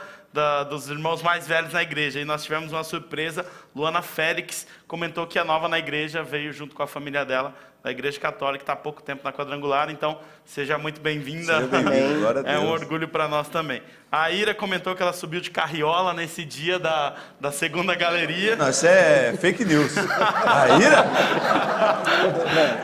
A: dos irmãos mais velhos na igreja. E nós tivemos uma surpresa. Luana Félix comentou que a nova na igreja veio junto com a família dela, da Igreja Católica, está há pouco tempo na Quadrangular. Então, seja muito bem-vinda.
B: Seja bem-vindo, glória a Deus.
A: É um orgulho para nós também. A Ira comentou que ela subiu de carriola nesse dia da segunda galeria.
B: Não, isso é fake news. A Ira?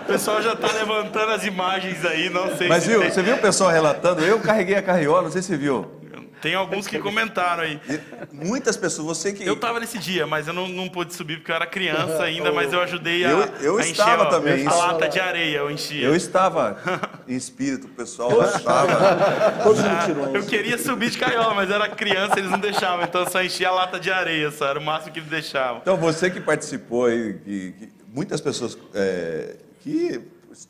A: O pessoal já está levantando as imagens aí, não sei
B: Mas
A: se
B: viu,
A: tem.
B: você viu o pessoal relatando? Eu carreguei a carriola, não sei se você viu.
A: Tem alguns que comentaram aí.
B: E muitas pessoas, você que...
A: Eu estava nesse dia, mas eu não pude subir porque eu era criança ainda, mas eu ajudei
B: Eu
A: a encher
B: estava também.
A: a lata de areia, eu enchia.
B: Eu estava em espírito, o pessoal lá estava.
D: Todos mutirões.
A: Eu queria subir de carriola, mas eu era criança, eles não deixavam, então eu só enchia a lata de areia, só era o máximo que eles deixavam.
B: Então, você que participou aí, que muitas pessoas...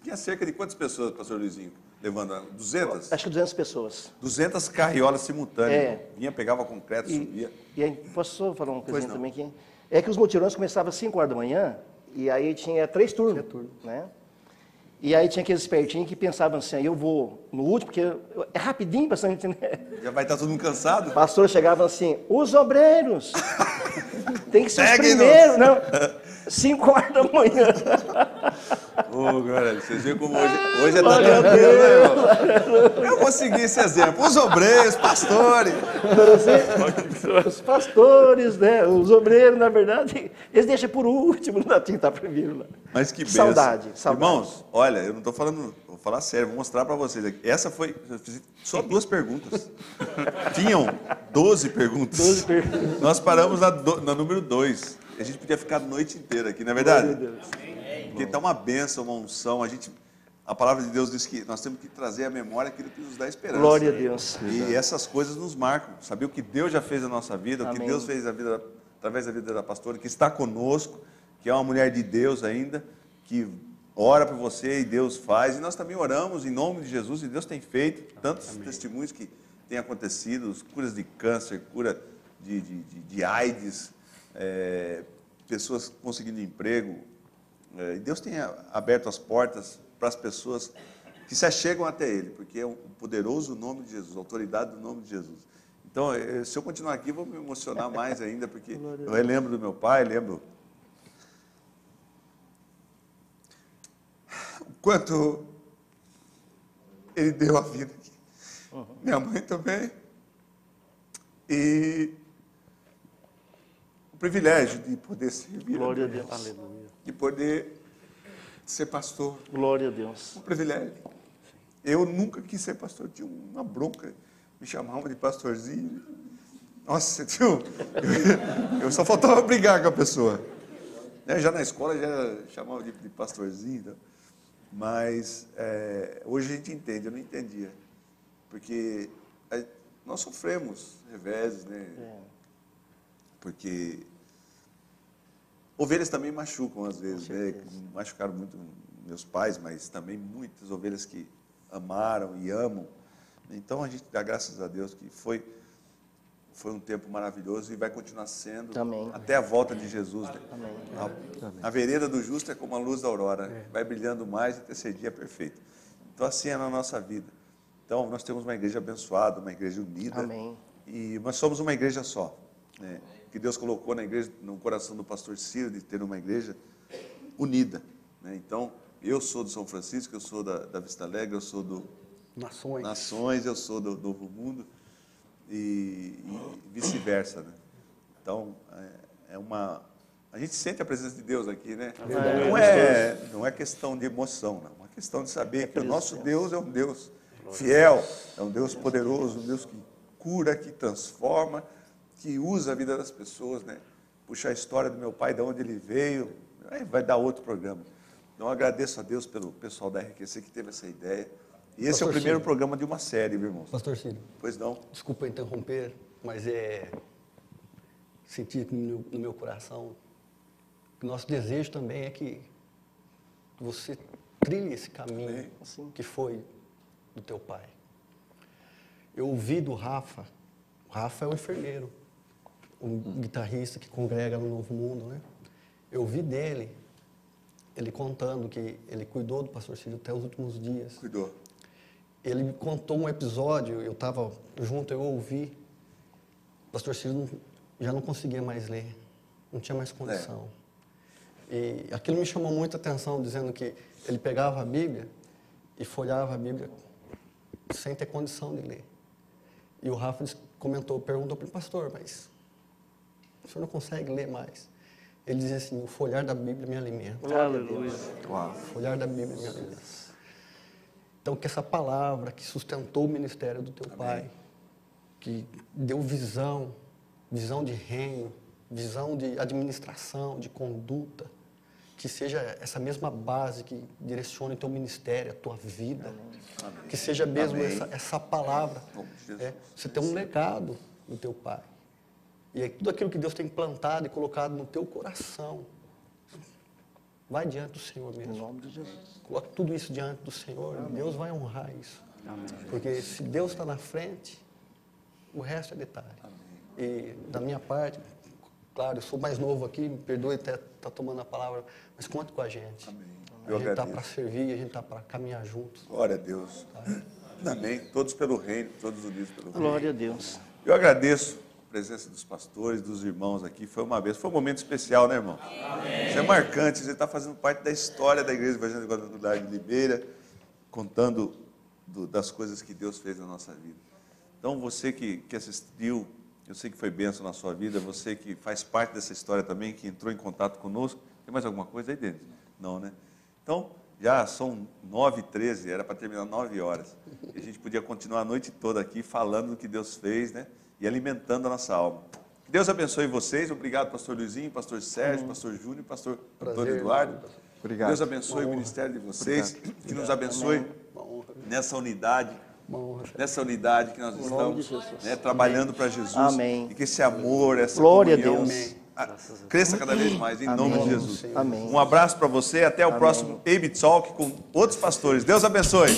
B: Tinha cerca de quantas pessoas, pastor Luizinho? Levando 200?
D: Acho que 200 pessoas.
B: 200 carriolas simultâneas.
D: É.
B: Vinha, pegava concreto, subia.
D: E aí, posso só falar uma coisinha
B: não.
D: também aqui? É que os mutirões começavam às 5 horas da manhã, e aí tinha 3 turnos, né? E aí tinha aqueles espertinhos que pensavam assim, eu vou no último, porque é rapidinho para a gente, né?
B: Já vai estar todo mundo cansado?
D: O pastor chegava assim, os obreiros, tem que ser os
B: Segue-nos.
D: primeiros, não, 5 horas da manhã.
B: Ô, galera, vocês viram como hoje é tão tranquilo, né, irmão? Eu vou seguir esse exemplo. Os obreiros, pastores.
D: Os pastores, né, os obreiros, na verdade, eles deixam por último, não dá tinta para vir lá.
B: Mas que bênção.
D: Saudade.
B: Irmãos, olha, eu não estou falando, vou falar sério, vou mostrar para vocês aqui. Essa foi, eu fiz só 2 perguntas. Tinham 12 perguntas.
D: 12 perguntas.
B: Nós paramos na número 2. A gente podia ficar a noite inteira aqui, não é verdade?
D: Meu Deus.
B: Porque está uma bênção, uma unção. A palavra de Deus diz que nós temos que trazer à memória aquilo que nos dá esperança.
D: Glória a Deus.
B: E essas coisas nos marcam. Saber o que Deus já fez na nossa vida, o que
D: Amém.
B: Deus fez na vida através da vida da pastora, que está conosco, que é uma mulher de Deus ainda, que ora por você e Deus faz. E nós também oramos em nome de Jesus, e Deus tem feito tantos testemunhos que têm acontecido, curas de câncer, cura de AIDS, pessoas conseguindo emprego. E Deus tem aberto as portas para as pessoas que se achegam até Ele, porque é o poderoso nome de Jesus, a autoridade do nome de Jesus. Então, se eu continuar aqui, vou me emocionar mais ainda, porque eu relembro do meu pai, lembro o quanto ele deu a vida aqui. Minha mãe também. E o privilégio de poder servir.
D: Glória a Deus. Aleluia.
B: De poder ser pastor.
D: Glória a Deus.
B: Um privilégio. Eu nunca quis ser pastor, tinha uma bronca, me chamavam de pastorzinho. Nossa, tio, eu só faltava brigar com a pessoa. Já na escola já chamava de pastorzinho. Então. Mas hoje a gente entende, eu não entendia. Porque nós sofremos reveses, né? Porque ovelhas também machucam às vezes, né? Machucaram muito meus pais, mas também muitas ovelhas que amaram e amam. Então a gente dá graças a Deus que foi um tempo maravilhoso e vai continuar sendo até a volta de Jesus. Né? A vereda do justo é como a luz da aurora, vai brilhando mais até ser dia perfeito. Então assim é na nossa vida. Então nós temos uma igreja abençoada, uma igreja unida.
D: Amém.
B: E nós somos uma igreja só. Né? Que Deus colocou na igreja, no coração do pastor Ciro, de ter uma igreja unida. Né? Então, eu sou do São Francisco, eu sou da Vista Alegre, eu sou do Nações, eu sou do Novo Mundo e vice-versa. Né? Então, a gente sente a presença de Deus aqui, né? Não é questão de emoção, não. É uma questão de saber que o nosso Deus é um Deus fiel, é um Deus poderoso, um Deus que cura, que transforma, que usa a vida das pessoas, né? Puxa a história do meu pai, de onde ele veio, aí vai dar outro programa. Então, eu agradeço a Deus pelo pessoal da RQC que teve essa ideia. E esse é o primeiro programa de uma série, viu, irmão?
F: Pastor Ciro.
B: Pois não?
F: Desculpa interromper, mas senti no meu coração que o nosso desejo também é que você trilhe esse caminho que foi do teu pai. Eu ouvi do Rafa, o Rafa é um enfermeiro, um guitarrista que congrega no Novo Mundo, né? Eu ouvi dele, ele contando que ele cuidou do pastor Ciro até os últimos dias.
B: Cuidou.
F: Ele me contou um episódio, eu estava junto, eu ouvi, o pastor Ciro já não conseguia mais ler, não tinha mais condição. E aquilo me chamou muita atenção, dizendo que ele pegava a Bíblia e folhava a Bíblia sem ter condição de ler. E o Rafa perguntou para ele, pastor, mas o senhor não consegue ler mais? Ele dizia assim, o folhar da Bíblia me alimenta.
D: Aleluia.
F: O folhar da Bíblia me alimenta. Então, que essa palavra que sustentou o ministério do teu pai, que deu visão de reino, visão de administração, de conduta, que seja essa mesma base que direcione o teu ministério, a tua vida. Amém. Que seja mesmo essa palavra. Você tem um legado do teu pai. E aí, tudo aquilo que Deus tem plantado e colocado no teu coração, vai diante do Senhor mesmo. Em nome de Jesus. Coloca tudo isso diante do Senhor. Amém. Deus vai honrar isso. Amém. Porque se Deus está na frente, o resto é detalhe. Amém. E da minha parte, claro, eu sou mais novo aqui, me perdoe até estar tomando a palavra, mas conte com a gente.
B: Amém.
F: A gente está para servir, a gente está para caminhar juntos.
B: Glória a Deus. Tá? Amém. Todos pelo reino, todos unidos pelo reino.
D: Glória a Deus.
B: Eu agradeço a presença dos pastores, dos irmãos aqui. Foi uma vez, foi um momento especial, né, irmão? Amém. Isso é marcante, você está fazendo parte da história da Igreja Evangélica Quadrangular de Limeira, contando das coisas que Deus fez na nossa vida. Então, você que assistiu, eu sei que foi bênção na sua vida, você que faz parte dessa história também, que entrou em contato conosco, tem mais alguma coisa aí dentro? Não, né? Então, já são 9h13, era para terminar 9 horas. E a gente podia continuar a noite toda aqui falando do que Deus fez, né? E alimentando a nossa alma. Que Deus abençoe vocês. Obrigado, pastor Luizinho, pastor Sérgio, pastor Júnior, pastor Antônio Eduardo.
C: Obrigado.
B: Deus abençoe o ministério de vocês. Obrigado. Que nos abençoe nessa unidade. Nessa unidade que nós estamos, né, trabalhando para Jesus.
D: Amém.
B: E que esse amor, essa
D: glória
B: comunhão
D: a Deus.
B: cresça cada vez mais, em nome de Jesus.
D: Amém.
B: Um abraço para você, até o próximo AB Talk com outros pastores. Deus abençoe.